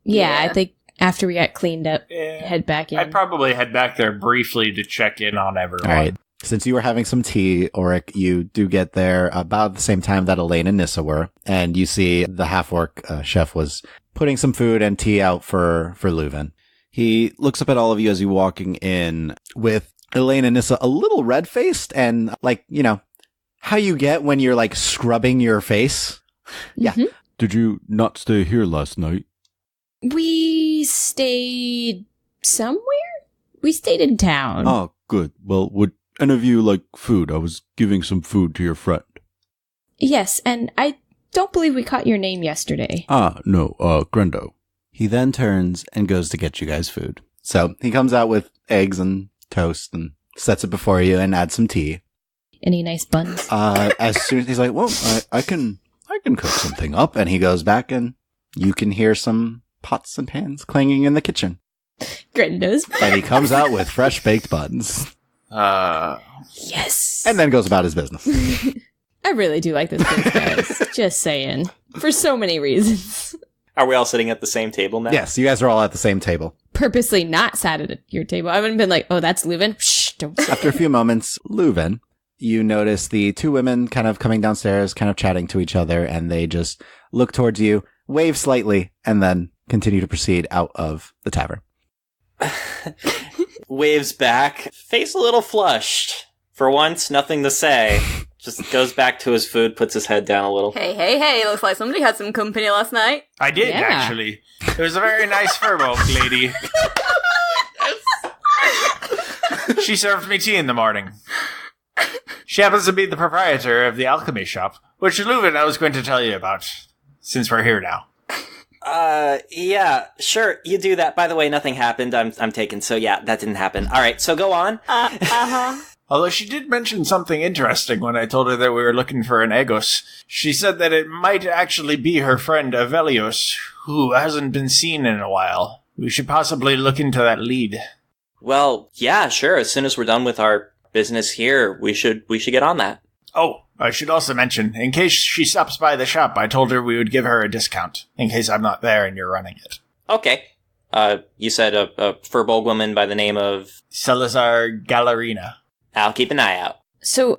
[SPEAKER 5] Yeah,
[SPEAKER 3] Yeah.
[SPEAKER 5] I think after we got cleaned up, head back in.
[SPEAKER 4] I'd probably head back there briefly to check in on everyone.
[SPEAKER 1] All right. Since you were having some tea, Auric, you do get there about the same time that Elaine and Nissa were, and you see the half-orc chef was putting some food and tea out for Leuven. He looks up at all of you as you're walking in with Elaine and Nissa a little red-faced and, like, you know, how you get when you're, like, scrubbing your face. Yeah.
[SPEAKER 5] Mhm.
[SPEAKER 1] Did you not stay here last night?
[SPEAKER 5] We stayed somewhere? We stayed in town.
[SPEAKER 1] Oh, good. Well, would any of you like food? I was giving some food to your friend.
[SPEAKER 5] Yes, and I don't believe we caught your name yesterday.
[SPEAKER 1] No, Grendo. He then turns and goes to get you guys food. So he comes out with eggs and toast and sets it before you and adds some tea.
[SPEAKER 5] Any nice buns?
[SPEAKER 1] As soon as he's like, well, I can cook something up. And he goes back and you can hear some pots and pans clanging in the kitchen.
[SPEAKER 5] Grendo's.
[SPEAKER 1] And he comes out with fresh baked buns.
[SPEAKER 5] Yes.
[SPEAKER 1] And then goes about his business.
[SPEAKER 5] I really do like this place, guys. Just saying. For so many reasons.
[SPEAKER 2] Are we all sitting at the same table now?
[SPEAKER 1] Yes, you guys are all at the same table.
[SPEAKER 5] Purposely not sat at your table. I wouldn't have been like, oh, that's Leuven. Shh, don't say
[SPEAKER 1] After a few moments, Leuven, you notice the two women kind of coming downstairs, kind of chatting to each other, and they just look towards you, wave slightly, and then continue to proceed out of the tavern.
[SPEAKER 2] Waves back, face a little flushed. For once, nothing to say. Just goes back to his food, puts his head down a little.
[SPEAKER 3] Hey, looks like somebody had some company last night.
[SPEAKER 4] I did,
[SPEAKER 5] Yeah.
[SPEAKER 4] actually. It was a very nice furbolg lady. She served me tea in the morning. She happens to be the proprietor of the alchemy shop, which Leuven I was going to tell you about, since we're here now.
[SPEAKER 2] Yeah, sure, you do that. By the way, nothing happened. I'm taken, so yeah, that didn't happen. Alright, so go on.
[SPEAKER 4] Although she did mention something interesting when I told her that we were looking for an Egos. She said that it might actually be her friend Avelios, who hasn't been seen in a while. We should possibly look into that lead.
[SPEAKER 2] Well, yeah, sure, as soon as we're done with our business here, we should get on that.
[SPEAKER 4] Oh, I should also mention, in case she stops by the shop, I told her we would give her a discount, in case I'm not there and you're running it.
[SPEAKER 2] Okay. You said a furbolg woman by the name of...
[SPEAKER 4] Salazar Gallerina.
[SPEAKER 2] I'll keep an eye out.
[SPEAKER 5] So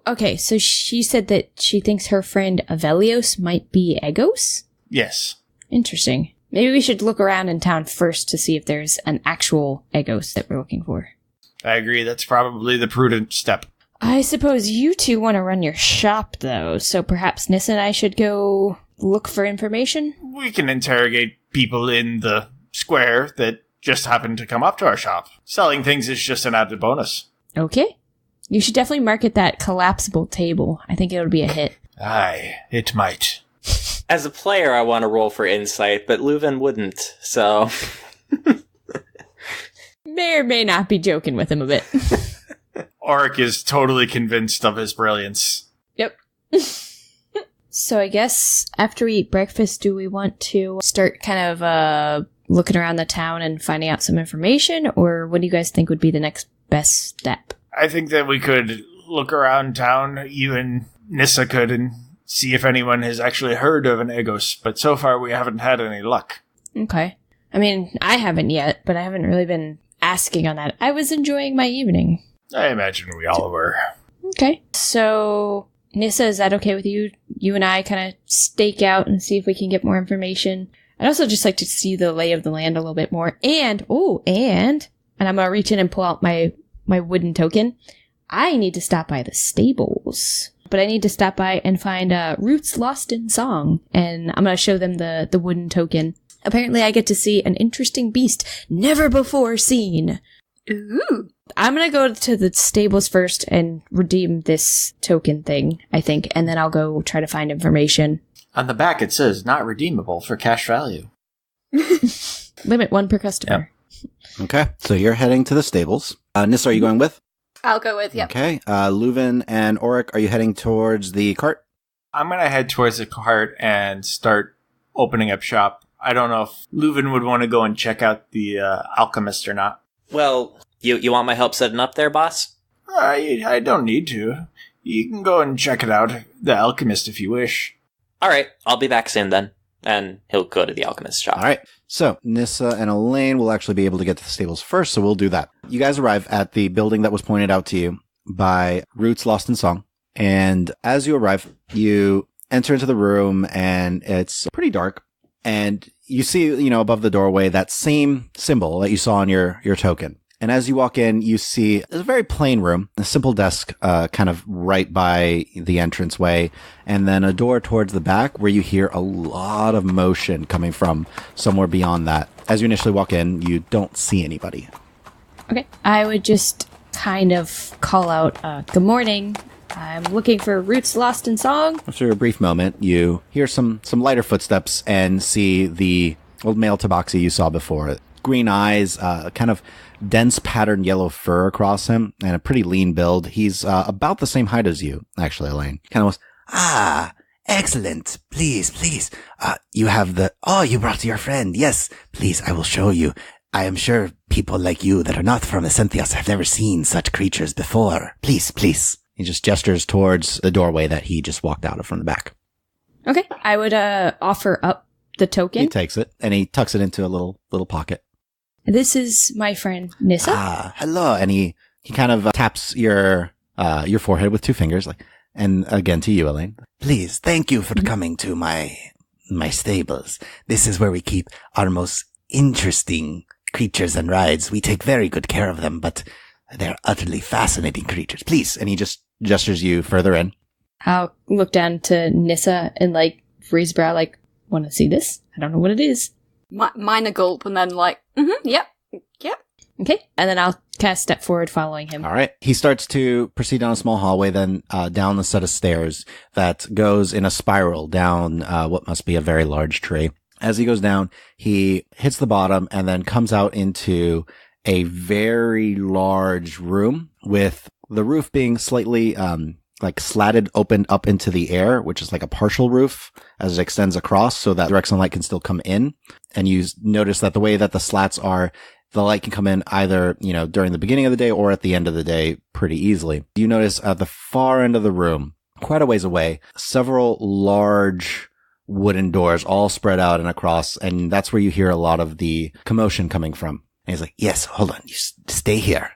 [SPEAKER 5] she said that she thinks her friend Avelios might be Egos?
[SPEAKER 4] Yes.
[SPEAKER 5] Interesting. Maybe we should look around in town first to see if there's an actual Egos that we're looking for.
[SPEAKER 4] I agree, that's probably the prudent step.
[SPEAKER 5] I suppose you two want to run your shop, though, so perhaps Nissa and I should go look for information?
[SPEAKER 4] We can interrogate people in the square that just happen to come up to our shop. Selling things is just an added bonus.
[SPEAKER 5] Okay. You should definitely market that collapsible table. I think it'll be a hit.
[SPEAKER 4] Aye, it might.
[SPEAKER 2] As a player, I want to roll for insight, but Leuven wouldn't, so...
[SPEAKER 5] May or may not be joking with him a bit.
[SPEAKER 4] Auric is totally convinced of his brilliance.
[SPEAKER 5] Yep. So I guess after we eat breakfast, do we want to start kind of looking around the town and finding out some information? Or what do you guys think would be the next best step?
[SPEAKER 4] I think that we could look around town, you and Nissa could, and see if anyone has actually heard of an Egos, but so far we haven't had any luck.
[SPEAKER 5] Okay. I mean, I haven't yet, but I haven't really been asking on that. I was enjoying my evening.
[SPEAKER 4] I imagine we all were.
[SPEAKER 5] Okay. So, Nissa, is that okay with you? You and I kind of stake out and see if we can get more information. I'd also just like to see the lay of the land a little bit more. And I'm going to reach in and pull out my wooden token. I need to stop by the stables. But I need to stop by and find Roots Lost in Song. And I'm going to show them the wooden token. Apparently I get to see an interesting beast never before seen.
[SPEAKER 3] Ooh.
[SPEAKER 5] I'm going to go to the stables first and redeem this token thing, I think, and then I'll go try to find information.
[SPEAKER 4] On the back it says, not redeemable for cash value.
[SPEAKER 5] Limit one per customer.
[SPEAKER 1] Okay, so you're heading to the stables. Nissa, are you going with?
[SPEAKER 3] I'll go with, yep.
[SPEAKER 1] Okay, Leuven and Auric, are you heading towards the cart?
[SPEAKER 4] I'm going to head towards the cart and start opening up shop. I don't know if Leuven would want to go and check out the alchemist or not.
[SPEAKER 2] Well, you want my help setting up there, boss?
[SPEAKER 4] I don't need to. You can go and check it out, the alchemist, if you wish.
[SPEAKER 2] Alright, I'll be back soon then. And he'll go to the alchemist's shop.
[SPEAKER 1] All right. So Nissa and Elaine will actually be able to get to the stables first, so we'll do that. You guys arrive at the building that was pointed out to you by Roots Lost in Song. And as you arrive, you enter into the room, and it's pretty dark. And you see, above the doorway, that same symbol that you saw on your token. And as you walk in, you see a very plain room, a simple desk, kind of right by the entranceway, and then a door towards the back where you hear a lot of motion coming from somewhere beyond that. As you initially walk in, you don't see anybody.
[SPEAKER 5] Okay. I would just kind of call out, good morning. I'm looking for Roots Lost in Song.
[SPEAKER 1] After a brief moment, you hear some lighter footsteps and see the old male tabaxi you saw before. Green eyes, kind of dense patterned yellow fur across him, and a pretty lean build. He's about the same height as you, actually, Elaine. Kind of was,
[SPEAKER 7] excellent. Please. You have you brought your friend. Yes, please, I will show you. I am sure people like you that are not from Ascentios have never seen such creatures before. Please.
[SPEAKER 1] He just gestures towards the doorway that he just walked out of from the back.
[SPEAKER 5] Okay. I would offer up the token.
[SPEAKER 1] He takes it, and he tucks it into a little pocket.
[SPEAKER 5] This is my friend Nissa.
[SPEAKER 1] Hello. And he kind of taps your forehead with 2 fingers, and again to you, Elaine.
[SPEAKER 7] Please, thank you for coming to my stables. This is where we keep our most interesting creatures and rides. We take very good care of them, but they're utterly fascinating creatures. Please.
[SPEAKER 1] And he just gestures you further in.
[SPEAKER 5] I'll look down to Nissa and raise brow, want to see this? I don't know what it is.
[SPEAKER 3] Minor gulp and then yep.
[SPEAKER 5] Okay, and then I'll kind of step forward following him.
[SPEAKER 1] All right. He starts to proceed down a small hallway, then down a set of stairs that goes in a spiral down what must be a very large tree. As he goes down, he hits the bottom and then comes out into a very large room with the roof being slightly slatted, opened up into the air, which is like a partial roof as it extends across so that direct sunlight can still come in. And you notice that the way that the slats are, the light can come in either, during the beginning of the day or at the end of the day pretty easily. You notice at the far end of the room, quite a ways away, several large wooden doors all spread out and across. And that's where you hear a lot of the commotion coming from. And he's like, yes, hold on. You stay here.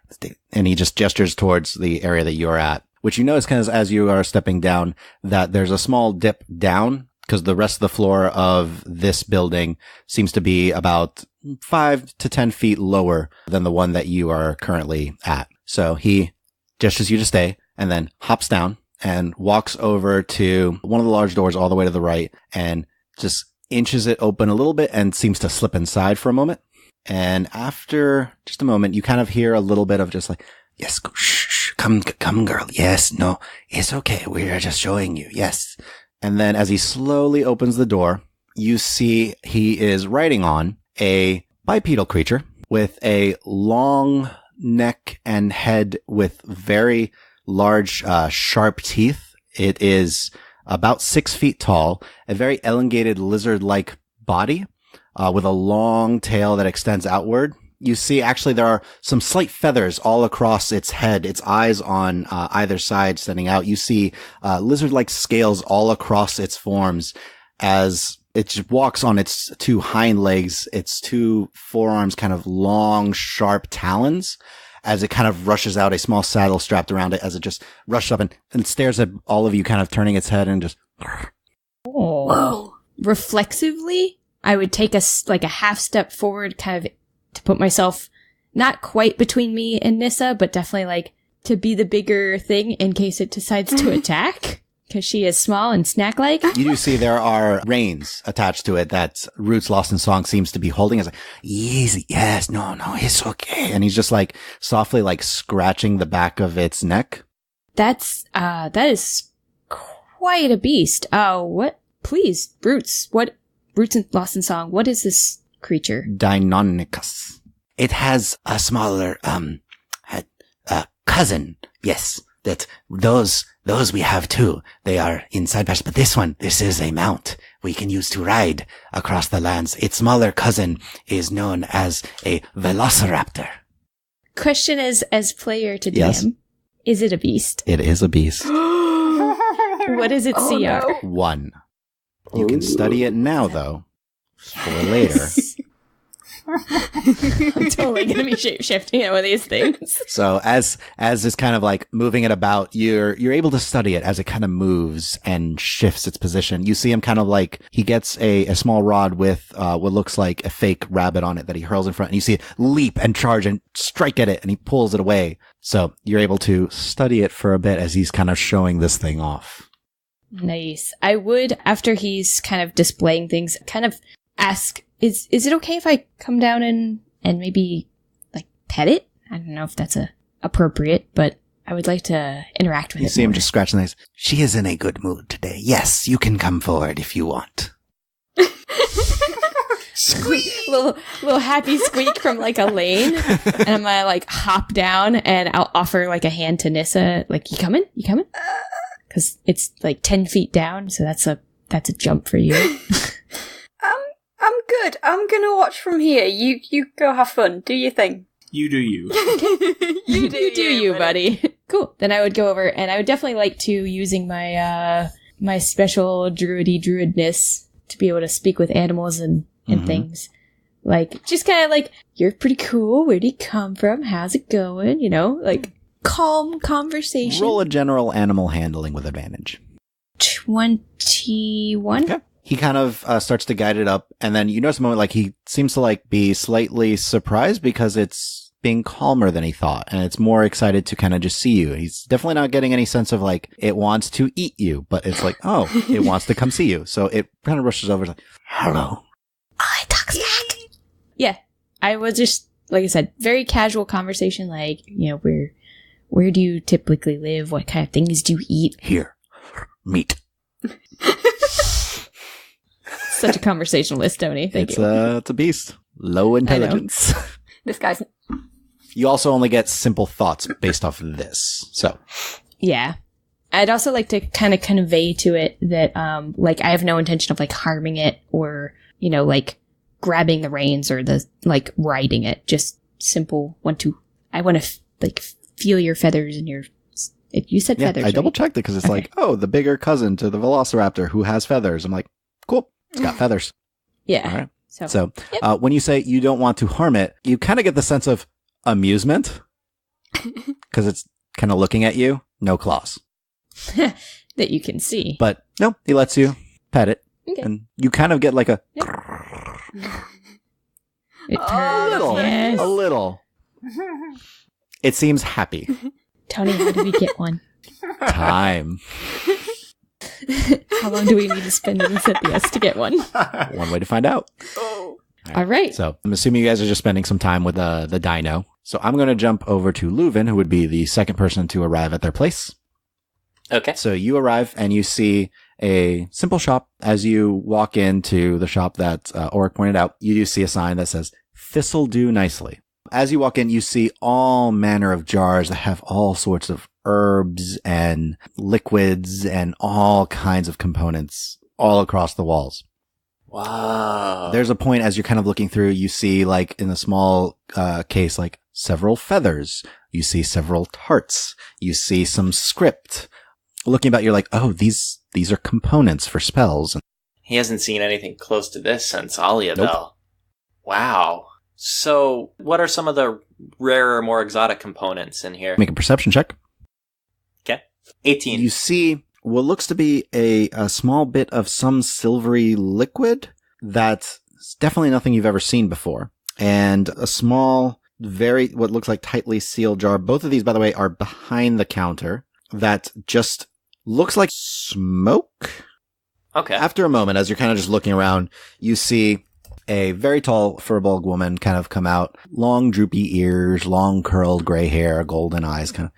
[SPEAKER 1] And he just gestures towards the area that you're at, which you notice kind of as you are stepping down that there's a small dip down because the rest of the floor of this building seems to be about 5 to 10 feet lower than the one that you are currently at. So he gestures you to stay and then hops down and walks over to one of the large doors all the way to the right and just inches it open a little bit and seems to slip inside for a moment. And after just a moment, you kind of hear a little bit of just
[SPEAKER 7] yes, go, shh, come, girl. Yes, no, it's okay. We're just showing you. Yes.
[SPEAKER 1] And then as he slowly opens the door, you see he is riding on a bipedal creature with a long neck and head with very large, sharp teeth. It is about 6 feet tall, a very elongated lizard-like body, with a long tail that extends outward. You see, actually, there are some slight feathers all across its head, its eyes on either side standing out. You see lizard-like scales all across its forms as it just walks on its 2 hind legs, its 2 forearms, kind of long, sharp talons, as it kind of rushes out, a small saddle strapped around it as it just rushes up and stares at all of you, kind of turning its head and just...
[SPEAKER 5] Oh. Whoa. Reflexively, I would take a half step forward, kind of to put myself not quite between me and Nissa, but definitely to be the bigger thing in case it decides to attack, because she is small and snack-like.
[SPEAKER 1] You do see there are reins attached to it that Roots Lost in Song seems to be holding. It's
[SPEAKER 7] easy, yes, no, it's okay.
[SPEAKER 1] And he's just softly scratching the back of its neck.
[SPEAKER 5] That is quite a beast. What? Please, Roots Lost in Song, what is this creature?
[SPEAKER 1] Deinonychus.
[SPEAKER 7] It has a smaller, cousin. Yes, that those we have too. They are inside bash, but this is a mount we can use to ride across the lands. Its smaller cousin is known as a velociraptor.
[SPEAKER 5] Question as player to DM.
[SPEAKER 1] Yes.
[SPEAKER 5] Is it a beast?
[SPEAKER 1] It is a beast.
[SPEAKER 5] What is its CR?
[SPEAKER 3] No.
[SPEAKER 1] 1. You can study it now, though, for later.
[SPEAKER 5] I'm totally gonna be shape-shifting at one of these things.
[SPEAKER 1] So as is kind of like moving it about, you're able to study it as it kind of moves and shifts its position. You see him kind of like, he gets a small rod with what looks like a fake rabbit on it that he hurls in front, and you see it leap and charge and strike at it, and he pulls it away. So you're able to study it for a bit as he's kind of showing this thing off.
[SPEAKER 5] Nice. I would, after he's kind of displaying things, kind of ask, is it okay if I come down and maybe, like, pet it? I don't know if that's appropriate, but I would like to interact with it.
[SPEAKER 1] You see him
[SPEAKER 5] more.
[SPEAKER 1] just scratching his.
[SPEAKER 7] She is in a good mood today. Yes, you can come forward if you want.
[SPEAKER 5] Squeak, little happy squeak from like a lane, and I'm gonna like hop down and I'll offer like a hand to Nissa. Like, you coming? Because it's like 10 feet down, so that's a jump for you.
[SPEAKER 3] I'm good. I'm gonna watch from here. You go have fun. Do your thing.
[SPEAKER 4] You do you.
[SPEAKER 3] You
[SPEAKER 5] do you, buddy. Cool. Then I would go over, and I would definitely like to, using my my special druidness, to be able to speak with animals and things. Like, just kind of like, you're pretty cool. Where'd you come from? How's it going? You know, like, calm conversation.
[SPEAKER 1] Roll a general animal handling with advantage.
[SPEAKER 5] 21.
[SPEAKER 1] Okay. He kind of starts to guide it up, and then you notice a moment like he seems to like be slightly surprised because it's being calmer than he thought, and it's more excited to kind of just see you. He's definitely not getting any sense of like it wants to eat you, but it's like, oh, it wants to come see you. So it kind of rushes over, like, hello.
[SPEAKER 5] Oh, it talks back. Yeah, I was just, like I said, very casual conversation. Like, you know, where do you typically live? What kind of things do you eat?
[SPEAKER 7] Here, meat.
[SPEAKER 5] Such a conversationalist, Tony. Thank you.
[SPEAKER 1] It's a beast. Low intelligence.
[SPEAKER 3] This guy's...
[SPEAKER 1] You also only get simple thoughts based off of this. So,
[SPEAKER 5] yeah. I'd also like to kind of convey to it that, like, I have no intention of, like, harming it or, you know, like, grabbing the reins or like, riding it. Just simple I want to, like, feel your feathers and your... You said feathers,
[SPEAKER 1] I double
[SPEAKER 5] right?
[SPEAKER 1] checked it because it's like, oh, the bigger cousin to the velociraptor who has feathers. I'm like, cool. It's got feathers.
[SPEAKER 5] Yeah.
[SPEAKER 1] All right.
[SPEAKER 5] So yep.
[SPEAKER 1] When you say you don't want to harm it, you kind of get the sense of amusement because it's kind of looking at you. No claws.
[SPEAKER 5] that you can see.
[SPEAKER 1] But no, he lets you pet it.
[SPEAKER 5] Okay.
[SPEAKER 1] And you kind of get like a...
[SPEAKER 5] Yes.
[SPEAKER 1] A little. It seems happy.
[SPEAKER 5] Tony, how do we get one?
[SPEAKER 1] Time.
[SPEAKER 5] How long do we need to spend in Cynthia's to get one?
[SPEAKER 1] One way to find out.
[SPEAKER 5] All right.
[SPEAKER 1] So I'm assuming you guys are just spending some time with the dino. So I'm going to jump over to Leuven, who would be the second person to arrive at their place.
[SPEAKER 2] Okay.
[SPEAKER 1] So you arrive and you see a simple shop. As you walk into the shop that Oric pointed out, you do see a sign that says, "This'll do nicely." As you walk in, you see all manner of jars that have all sorts of herbs and liquids and all kinds of components all across the walls.
[SPEAKER 2] Wow.
[SPEAKER 1] There's a point as you're kind of looking through, you see like in a small case, like several feathers. You see several tarts. You see some script. Looking about, you're like, oh, these are components for spells.
[SPEAKER 2] He hasn't seen anything close to this since Alia
[SPEAKER 1] Nope.
[SPEAKER 2] Bell. Wow. So, what are some of the rarer, more exotic components in here?
[SPEAKER 1] Make a perception check.
[SPEAKER 2] Okay. 18.
[SPEAKER 1] You see what looks to be a small bit of some silvery liquid that's definitely nothing you've ever seen before. And a small, what looks like tightly sealed jar. Both of these, by the way, are behind the counter that just looks like smoke.
[SPEAKER 2] Okay.
[SPEAKER 1] After a moment, as you're kind of just looking around, you see a very tall furball woman kind of come out, long droopy ears, long curled gray hair, golden eyes, kind of.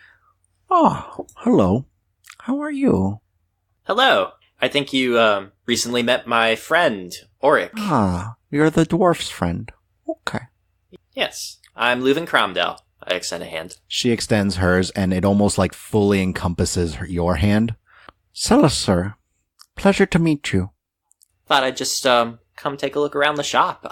[SPEAKER 1] Oh, hello. How are you?
[SPEAKER 2] Hello. I think you recently met my friend, Oric.
[SPEAKER 6] Ah, you're the dwarf's friend. Okay.
[SPEAKER 2] Yes. I'm Leuven Cromdell. I extend a hand.
[SPEAKER 1] She extends hers, and it almost like fully encompasses your hand.
[SPEAKER 6] Celis, sir. Pleasure to meet you.
[SPEAKER 2] Thought I'd just come take a look around the shop.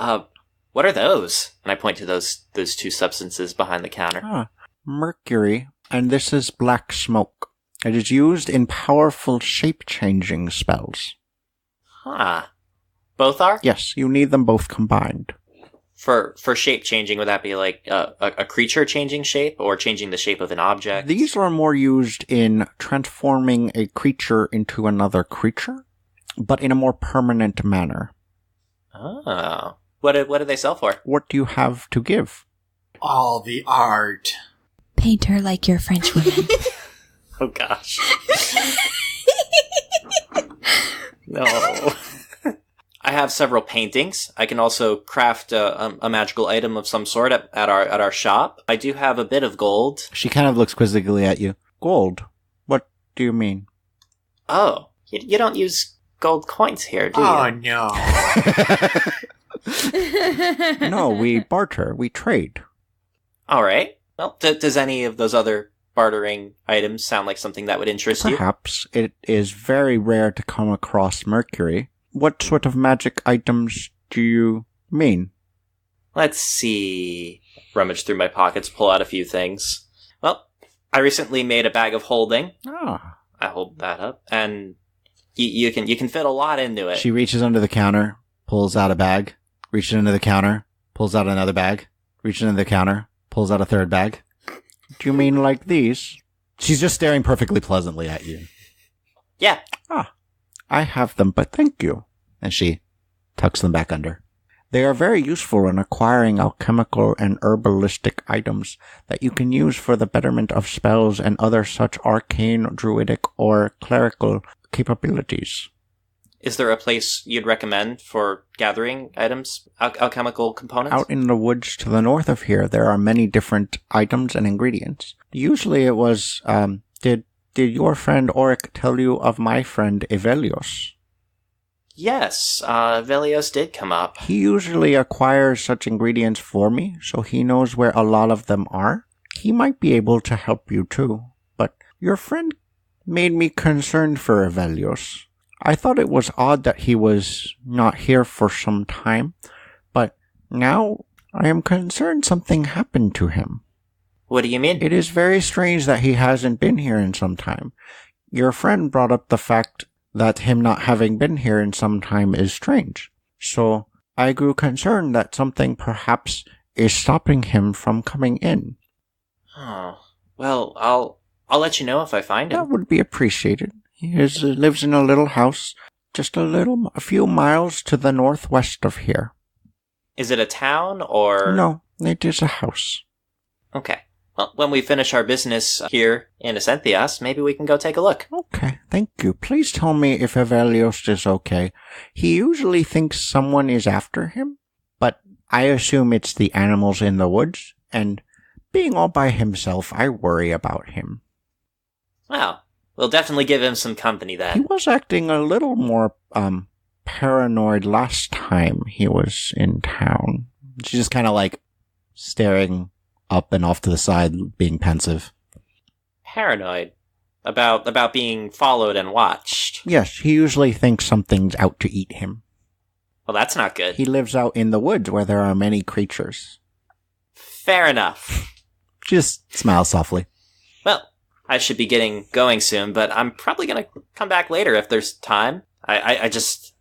[SPEAKER 2] What are those? And I point to those two substances behind the counter.
[SPEAKER 6] Ah, mercury, and this is black smoke. It is used in powerful shape-changing spells.
[SPEAKER 2] Ah. Both are?
[SPEAKER 6] Yes, you need them both combined.
[SPEAKER 2] For shape changing, would that be like a creature changing shape or changing the shape of an object?
[SPEAKER 6] These are more used in transforming a creature into another creature, but in a more permanent manner.
[SPEAKER 2] Oh. What do they sell for?
[SPEAKER 6] What do you have to give?
[SPEAKER 4] All the art.
[SPEAKER 5] Paint her like your French women.
[SPEAKER 2] Oh gosh. No. I have several paintings. I can also craft a magical item of some sort at our shop. I do have a bit of gold.
[SPEAKER 1] She kind of looks quizzically at you.
[SPEAKER 6] Gold? What do you mean?
[SPEAKER 2] Oh, you don't use gold coins here, do you?
[SPEAKER 4] Oh, no.
[SPEAKER 6] No, we barter. We trade.
[SPEAKER 2] All right. Well, does any of those other bartering items sound like something that would interest you?
[SPEAKER 6] Perhaps. It is very rare to come across Mercury. What sort of magic items do you mean?
[SPEAKER 2] Let's see. Rummage through my pockets, pull out a few things. Well, I recently made a bag of holding.
[SPEAKER 6] Ah.
[SPEAKER 2] I hold that up, and you can fit a lot into it.
[SPEAKER 1] She reaches under the counter, pulls out a bag, reaches into the counter, pulls out another bag, reaches into the counter, pulls out a third bag.
[SPEAKER 6] Do you mean like these?
[SPEAKER 1] She's just staring perfectly pleasantly at you.
[SPEAKER 2] Yeah.
[SPEAKER 6] Ah. I have them, but thank you.
[SPEAKER 1] And she tucks them back under.
[SPEAKER 6] They are very useful in acquiring alchemical and herbalistic items that you can use for the betterment of spells and other such arcane, druidic, or clerical capabilities.
[SPEAKER 2] Is there a place you'd recommend for gathering items, alchemical components?
[SPEAKER 6] Out in the woods to the north of here, there are many different items and ingredients. Usually it was, did your friend Oric tell you of my friend Evelios?
[SPEAKER 2] Yes, Velios did come up.
[SPEAKER 6] He usually acquires such ingredients for me, so he knows where a lot of them are. He might be able to help you too, but your friend made me concerned for Evelios. I thought it was odd that he was not here for some time, but now I am concerned something happened to him.
[SPEAKER 2] What do you mean?
[SPEAKER 6] It is very strange that he hasn't been here in some time. Your friend brought up the fact that him not having been here in some time is strange. So I grew concerned that something perhaps is stopping him from coming in.
[SPEAKER 2] Oh, well, I'll let you know if I find him.
[SPEAKER 6] That would be appreciated. He lives in a little house, just a few miles to the northwest of here.
[SPEAKER 2] Is it a town or?
[SPEAKER 6] No, it is a house.
[SPEAKER 2] Okay. Well, when we finish our business here in Ascenthias, maybe we can go take a look.
[SPEAKER 6] Okay, thank you. Please tell me if Evelios is okay. He usually thinks someone is after him, but I assume it's the animals in the woods, and being all by himself, I worry about him.
[SPEAKER 2] Well, we'll definitely give him some company then.
[SPEAKER 6] He was acting a little more, paranoid last time he was in town.
[SPEAKER 1] She's just kind of like staring up and off to the side, being pensive.
[SPEAKER 2] Paranoid? About being followed and watched?
[SPEAKER 6] Yes, he usually thinks something's out to eat him.
[SPEAKER 2] Well, that's not good.
[SPEAKER 6] He lives out in the woods where there are many creatures.
[SPEAKER 2] Fair enough.
[SPEAKER 1] She just smiles softly.
[SPEAKER 2] Well, I should be getting going soon, but I'm probably going to come back later if there's time. I just...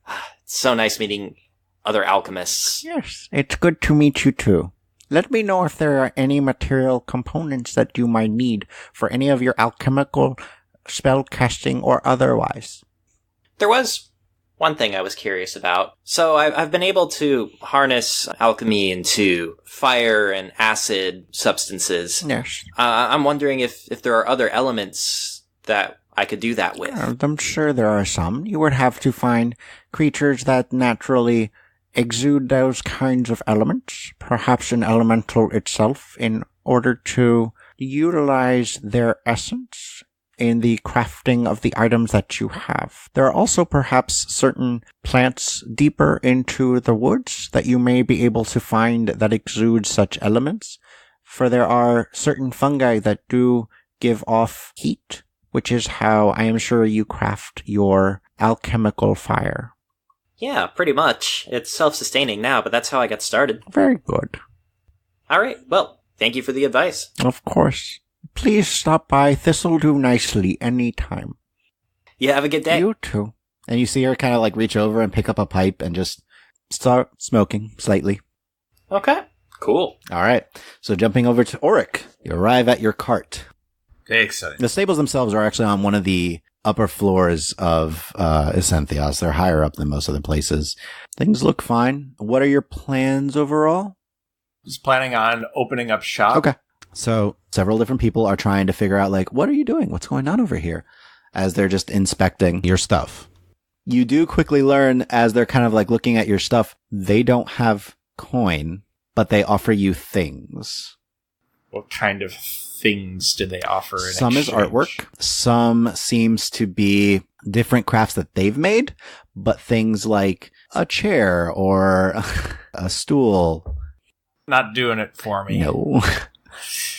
[SPEAKER 2] It's so nice meeting other alchemists.
[SPEAKER 6] Yes, it's good to meet you too. Let me know if there are any material components that you might need for any of your alchemical spell casting or otherwise.
[SPEAKER 2] There was one thing I was curious about. So I've been able to harness alchemy into fire and acid substances.
[SPEAKER 6] Yes.
[SPEAKER 2] I'm wondering if there are other elements that I could do that with.
[SPEAKER 6] I'm sure there are some. You would have to find creatures that naturally exude those kinds of elements, perhaps an elemental itself, in order to utilize their essence in the crafting of the items that you have. There are also perhaps certain plants deeper into the woods that you may be able to find that exude such elements, for there are certain fungi that do give off heat, which is how I am sure you craft your alchemical fire.
[SPEAKER 2] Yeah, pretty much. It's self-sustaining now, but that's how I got started.
[SPEAKER 6] Very good.
[SPEAKER 2] All right, well, thank you for the advice.
[SPEAKER 6] Of course. Please stop by Thistledew nicely any time.
[SPEAKER 2] You have a good day.
[SPEAKER 6] You too.
[SPEAKER 1] And you see her kind of like reach over and pick up a pipe and just start smoking slightly.
[SPEAKER 2] Okay. Cool.
[SPEAKER 1] All right. So jumping over to Auric, you arrive at your cart.
[SPEAKER 4] Excellent.
[SPEAKER 1] The stables themselves are actually on one of the upper floors of Esenthios. They're higher up than most other places. Things look fine. What are your plans overall?
[SPEAKER 4] Just planning on opening up shop.
[SPEAKER 1] Okay. So several different people are trying to figure out, like, what are you doing? What's going on over here? As they're just inspecting your stuff. You do quickly learn, as they're kind of like looking at your stuff, they don't have coin, but they offer you things.
[SPEAKER 4] What kind of things do they offer in
[SPEAKER 1] Some
[SPEAKER 4] exchange?
[SPEAKER 1] is artwork. Some seems to be different crafts that they've made, but things like a chair or a stool.
[SPEAKER 4] Not doing it for me.
[SPEAKER 1] No.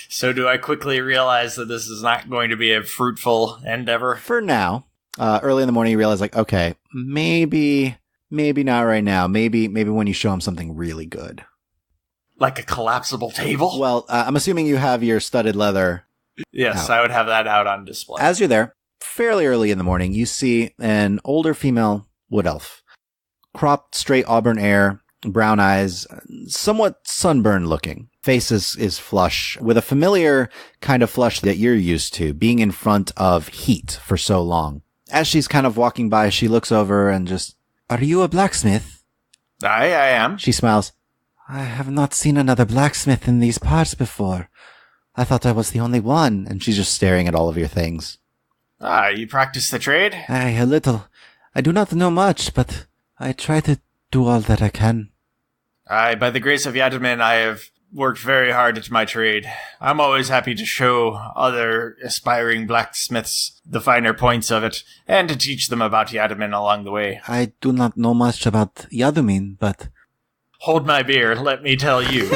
[SPEAKER 4] So do I quickly realize that this is not going to be a fruitful endeavor?
[SPEAKER 1] For now. Early in the morning, you realize, like, okay, maybe not right now. Maybe when you show them something really good.
[SPEAKER 4] Like a collapsible table?
[SPEAKER 1] Well, I'm assuming you have your studded leather.
[SPEAKER 4] Yes,
[SPEAKER 1] out.
[SPEAKER 4] I would have that out on display.
[SPEAKER 1] As you're there, fairly early in the morning, you see an older female wood elf. Cropped, straight auburn hair, brown eyes, somewhat sunburned looking. Face is flush, with a familiar kind of flush that you're used to, being in front of heat for so long. As she's kind of walking by, she looks over and just, "Are you a blacksmith?"
[SPEAKER 4] I am.
[SPEAKER 1] She smiles. "I have not seen another blacksmith in these parts before. I thought I was the only one." And she's just staring at all of your things.
[SPEAKER 4] You practice the trade?
[SPEAKER 1] "Aye, a little. I do not know much, but I try to do all that I can."
[SPEAKER 4] By the grace of Yadamin, I have worked very hard at my trade. I'm always happy to show other aspiring blacksmiths the finer points of it, and to teach them about Yadamin along the way.
[SPEAKER 1] "I do not know much about Yadumin, but..."
[SPEAKER 4] Hold my beer, let me tell you.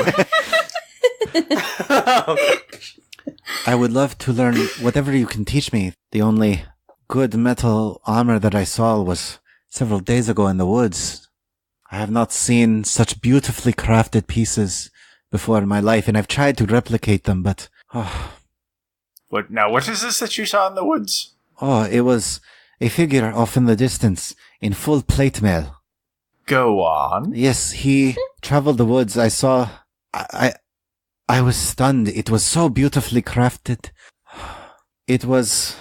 [SPEAKER 1] "I would love to learn whatever you can teach me. The only good metal armor that I saw was several days ago in the woods. I have not seen such beautifully crafted pieces before in my life, and I've tried to replicate them, but...
[SPEAKER 4] What is this that you saw in the woods?
[SPEAKER 1] It was a figure off in the distance, in full plate mail.
[SPEAKER 4] Go on.
[SPEAKER 1] Yes, he traveled the woods. I saw... I was stunned. It was so beautifully crafted. It was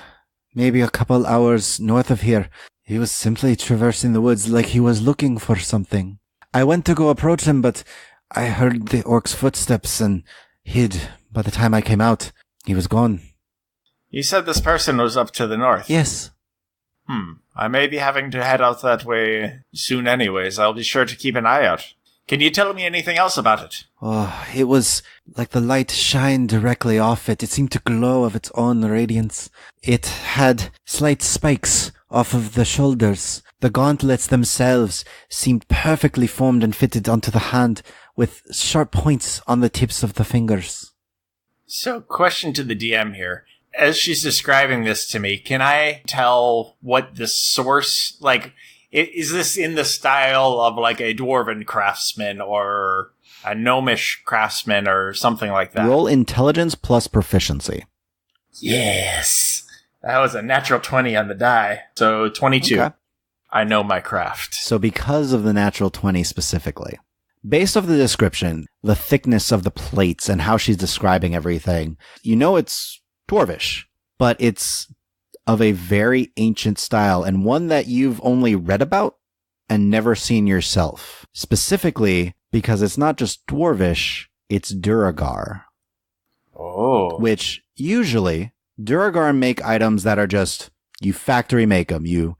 [SPEAKER 1] maybe a couple hours north of here. He was simply traversing the woods like he was looking for something. I went to go approach him, but I heard the orc's footsteps and hid. By the time I came out, he was gone."
[SPEAKER 4] You said this person was up to the north.
[SPEAKER 1] "Yes."
[SPEAKER 4] I may be having to head out that way soon anyways. I'll be sure to keep an eye out. Can you tell me anything else about it?
[SPEAKER 1] It was like the light shined directly off it. It seemed to glow of its own radiance. It had slight spikes off of the shoulders. The gauntlets themselves seemed perfectly formed and fitted onto the hand, with sharp points on the tips of the fingers.
[SPEAKER 4] So, question to the DM here. As she's describing this to me, can I tell what the source, like, is this in the style of like a dwarven craftsman or a gnomish craftsman or something like that?
[SPEAKER 1] Roll intelligence plus proficiency.
[SPEAKER 4] Yes. That was a natural 20 on the die. So 22.
[SPEAKER 1] Okay.
[SPEAKER 4] I know my craft.
[SPEAKER 1] So because of the natural 20 specifically, based off the description, the thickness of the plates and how she's describing everything, you know it's dwarvish, but it's of a very ancient style and one that you've only read about and never seen yourself. Specifically because it's not just dwarvish, it's Duragar.
[SPEAKER 4] Oh.
[SPEAKER 1] Which usually Duragar make items that are just, you factory make them, you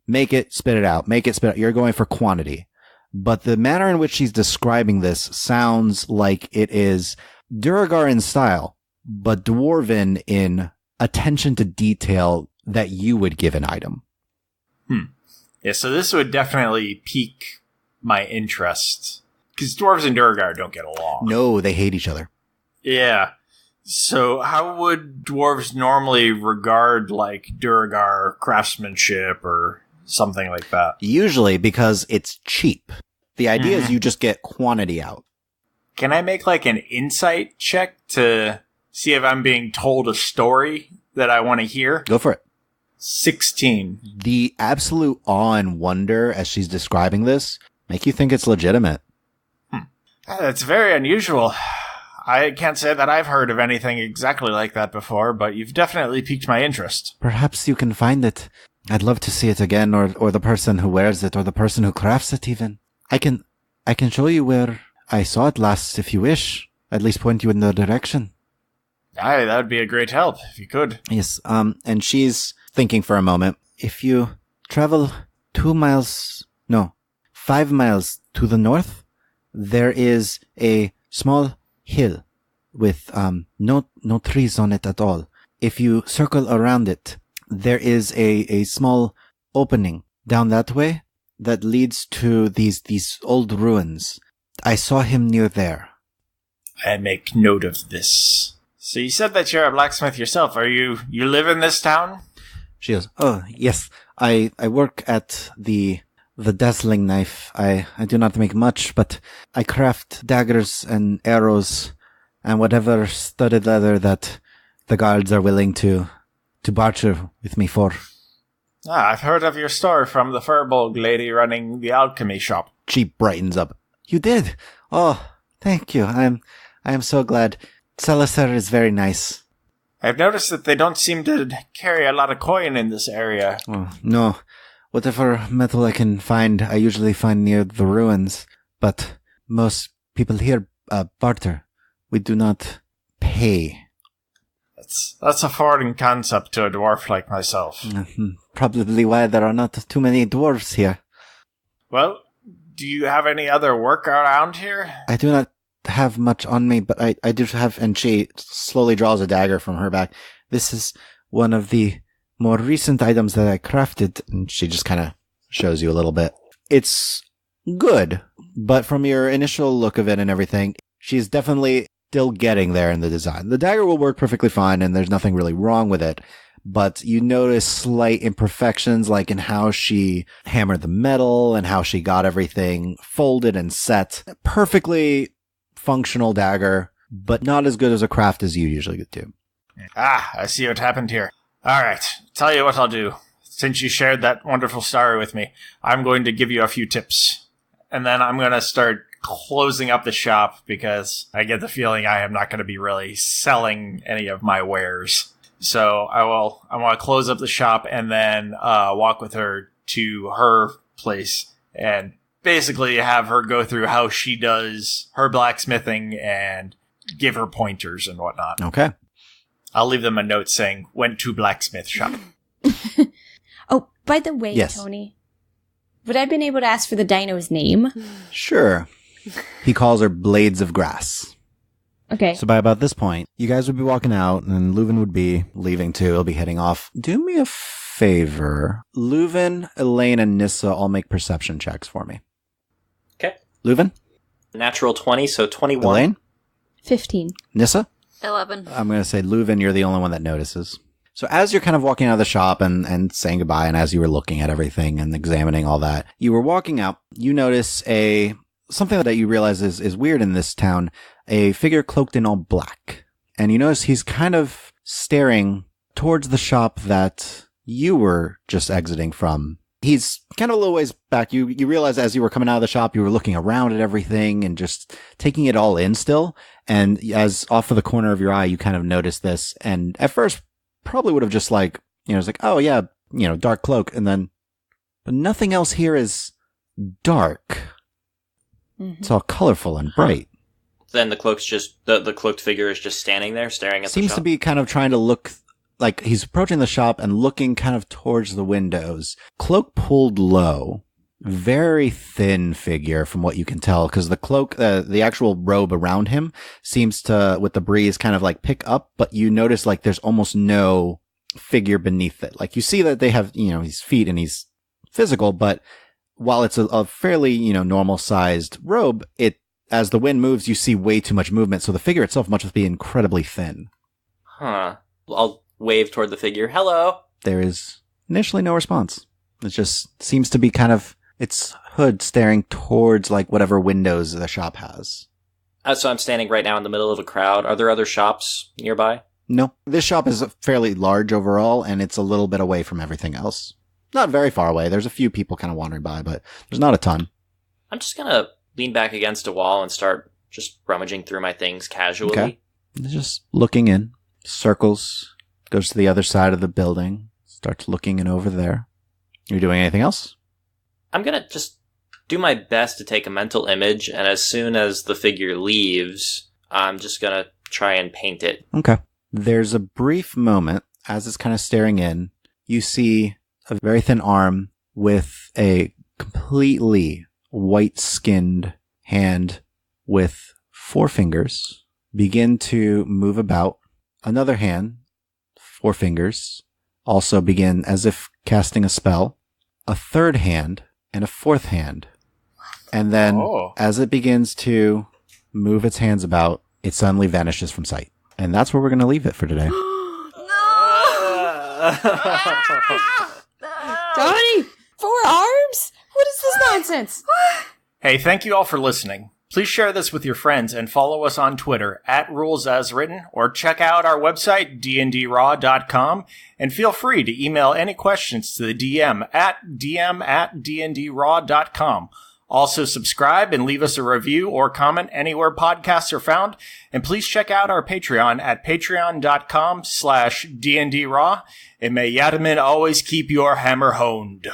[SPEAKER 1] make it, spit it out, make it, spit it out. You're going for quantity. But the manner in which she's describing this sounds like it is Duragar in style, but dwarven in attention to detail that you would give an item.
[SPEAKER 4] Yeah, so this would definitely pique my interest. Because dwarves and Duragar don't get along.
[SPEAKER 1] No, they hate each other.
[SPEAKER 4] Yeah. So how would dwarves normally regard, like, Duragar craftsmanship or something like that?
[SPEAKER 1] Usually because it's cheap. The idea is you just get quantity out.
[SPEAKER 4] Can I make, like, an insight check to see if I'm being told a story that I want to hear?
[SPEAKER 1] Go for it.
[SPEAKER 4] 16.
[SPEAKER 1] The absolute awe and wonder as she's describing this make you think it's legitimate.
[SPEAKER 4] That's very unusual. I can't say that I've heard of anything exactly like that before, but you've definitely piqued my interest.
[SPEAKER 1] Perhaps you can find it. I'd love to see it again, or the person who wears it, or the person who crafts it even. I can show you where I saw it last if you wish. At least point you in the direction.
[SPEAKER 4] Aye, that would be a great help, if you could.
[SPEAKER 1] Yes, and she's thinking for a moment. If you travel 5 miles to the north, there is a small hill with no trees on it at all. If you circle around it, there is a small opening down that way that leads to these old ruins. I saw him near there.
[SPEAKER 4] I make note of this. So you said that you're a blacksmith yourself. You live in this town?
[SPEAKER 1] She goes, oh, yes, I work at the dazzling knife. I do not make much, but I craft daggers and arrows and whatever studded leather that the guards are willing to barter with me for.
[SPEAKER 4] I've heard of your store from the Furbolg lady running the alchemy shop.
[SPEAKER 1] She brightens up. You did? Oh, thank you. I am so glad. Salazar is very nice.
[SPEAKER 4] I've noticed that they don't seem to carry a lot of coin in this area.
[SPEAKER 1] Oh, no. Whatever metal I can find, I usually find near the ruins. But most people here barter. We do not pay.
[SPEAKER 4] That's a foreign concept to a dwarf like myself.
[SPEAKER 1] Probably why there are not too many dwarves here.
[SPEAKER 4] Well, do you have any other work around here?
[SPEAKER 1] I do not have much on me, but I do have, and she slowly draws a dagger from her back. This is one of the more recent items that I crafted, and she just kind of shows you a little bit. It's good, but from your initial look of it and everything, she's definitely still getting there in the design. The dagger will work perfectly fine, and there's nothing really wrong with it, but you notice slight imperfections, like in how she hammered the metal and how she got everything folded and set. Perfectly functional dagger, but not as good as a craft as you usually do.
[SPEAKER 4] I see what happened here. Alright, tell you what I'll do. Since you shared that wonderful story with me, I'm going to give you a few tips. And then I'm going to start closing up the shop because I get the feeling I am not going to be really selling any of my wares. So I want to close up the shop and then walk with her to her place and basically have her go through how she does her blacksmithing and give her pointers and whatnot.
[SPEAKER 1] Okay.
[SPEAKER 4] I'll leave them a note saying, went to blacksmith shop.
[SPEAKER 5] Oh, by the way,
[SPEAKER 1] yes.
[SPEAKER 5] Tony, would I have been able to ask for the dino's name?
[SPEAKER 1] Sure. He calls her Blades of Grass.
[SPEAKER 5] Okay.
[SPEAKER 1] So by about this point, you guys would be walking out, and Leuven would be leaving too. He'll be heading off. Do me a favor. Leuven, Elaine, and Nissa all make perception checks for me.
[SPEAKER 2] Okay.
[SPEAKER 1] Leuven?
[SPEAKER 2] Natural 20, so 21.
[SPEAKER 1] Elaine?
[SPEAKER 5] 15.
[SPEAKER 1] Nissa?
[SPEAKER 3] 11.
[SPEAKER 1] I'm going to say, Leuven, you're the only one that notices. So as you're kind of walking out of the shop and saying goodbye, and as you were looking at everything and examining all that, you were walking out, you notice something that you realize is weird in this town, a figure cloaked in all black. And you notice he's kind of staring towards the shop that you were just exiting from. He's kind of a little ways back. You realize as you were coming out of the shop, you were looking around at everything and just taking it all in still. And as off of the corner of your eye, you kind of notice this. And at first, probably would have just it's like, oh yeah, dark cloak. And then, but nothing else here is dark. Mm-hmm. It's all colorful and bright.
[SPEAKER 2] Then the cloak's just, the cloaked figure is just standing there staring at the shop?
[SPEAKER 1] Seems to be kind of trying to look like he's approaching the shop and looking kind of towards the windows. Cloak pulled low. Very thin figure from what you can tell, because the cloak, the actual robe around him seems to, with the breeze, kind of like pick up, but you notice like there's almost no figure beneath it. Like you see that they have, his feet and he's physical, but while it's a fairly, normal sized robe, as the wind moves, you see way too much movement. So the figure itself must be incredibly thin.
[SPEAKER 2] Huh. I'll wave toward the figure. Hello.
[SPEAKER 1] There is initially no response. It just seems to be kind of its hood staring towards like whatever windows the shop has.
[SPEAKER 2] So I'm standing right now in the middle of a crowd. Are there other shops nearby?
[SPEAKER 1] No. This shop is fairly large overall, and it's a little bit away from everything else. Not very far away. There's a few people kind of wandering by, but there's not a ton.
[SPEAKER 2] I'm just gonna lean back against a wall and start just rummaging through my things casually.
[SPEAKER 1] Okay. Just looking in. Circles. Goes to the other side of the building. Starts looking in over there. You doing anything else?
[SPEAKER 2] I'm gonna just do my best to take a mental image, and as soon as the figure leaves, I'm just gonna try and paint it.
[SPEAKER 1] Okay. There's a brief moment as it's kind of staring in. You see a very thin arm with a completely white-skinned hand with 4 fingers begin to move about. Another hand, 4 fingers, also begin as if casting a spell. A third hand and a fourth hand. And then as it begins to move its hands about, it suddenly vanishes from sight. And that's where we're going to leave it for today.
[SPEAKER 5] Tony! 4 arms? What is this nonsense?
[SPEAKER 4] Hey, thank you all for listening. Please share this with your friends and follow us on Twitter @RulesAsWritten, or check out our website, dndraw.com, and feel free to email any questions to the DM at dm@dndraw.com. Also, subscribe and leave us a review or comment anywhere podcasts are found. And please check out our Patreon at patreon.com/dndraw. And may Yataman always keep your hammer honed.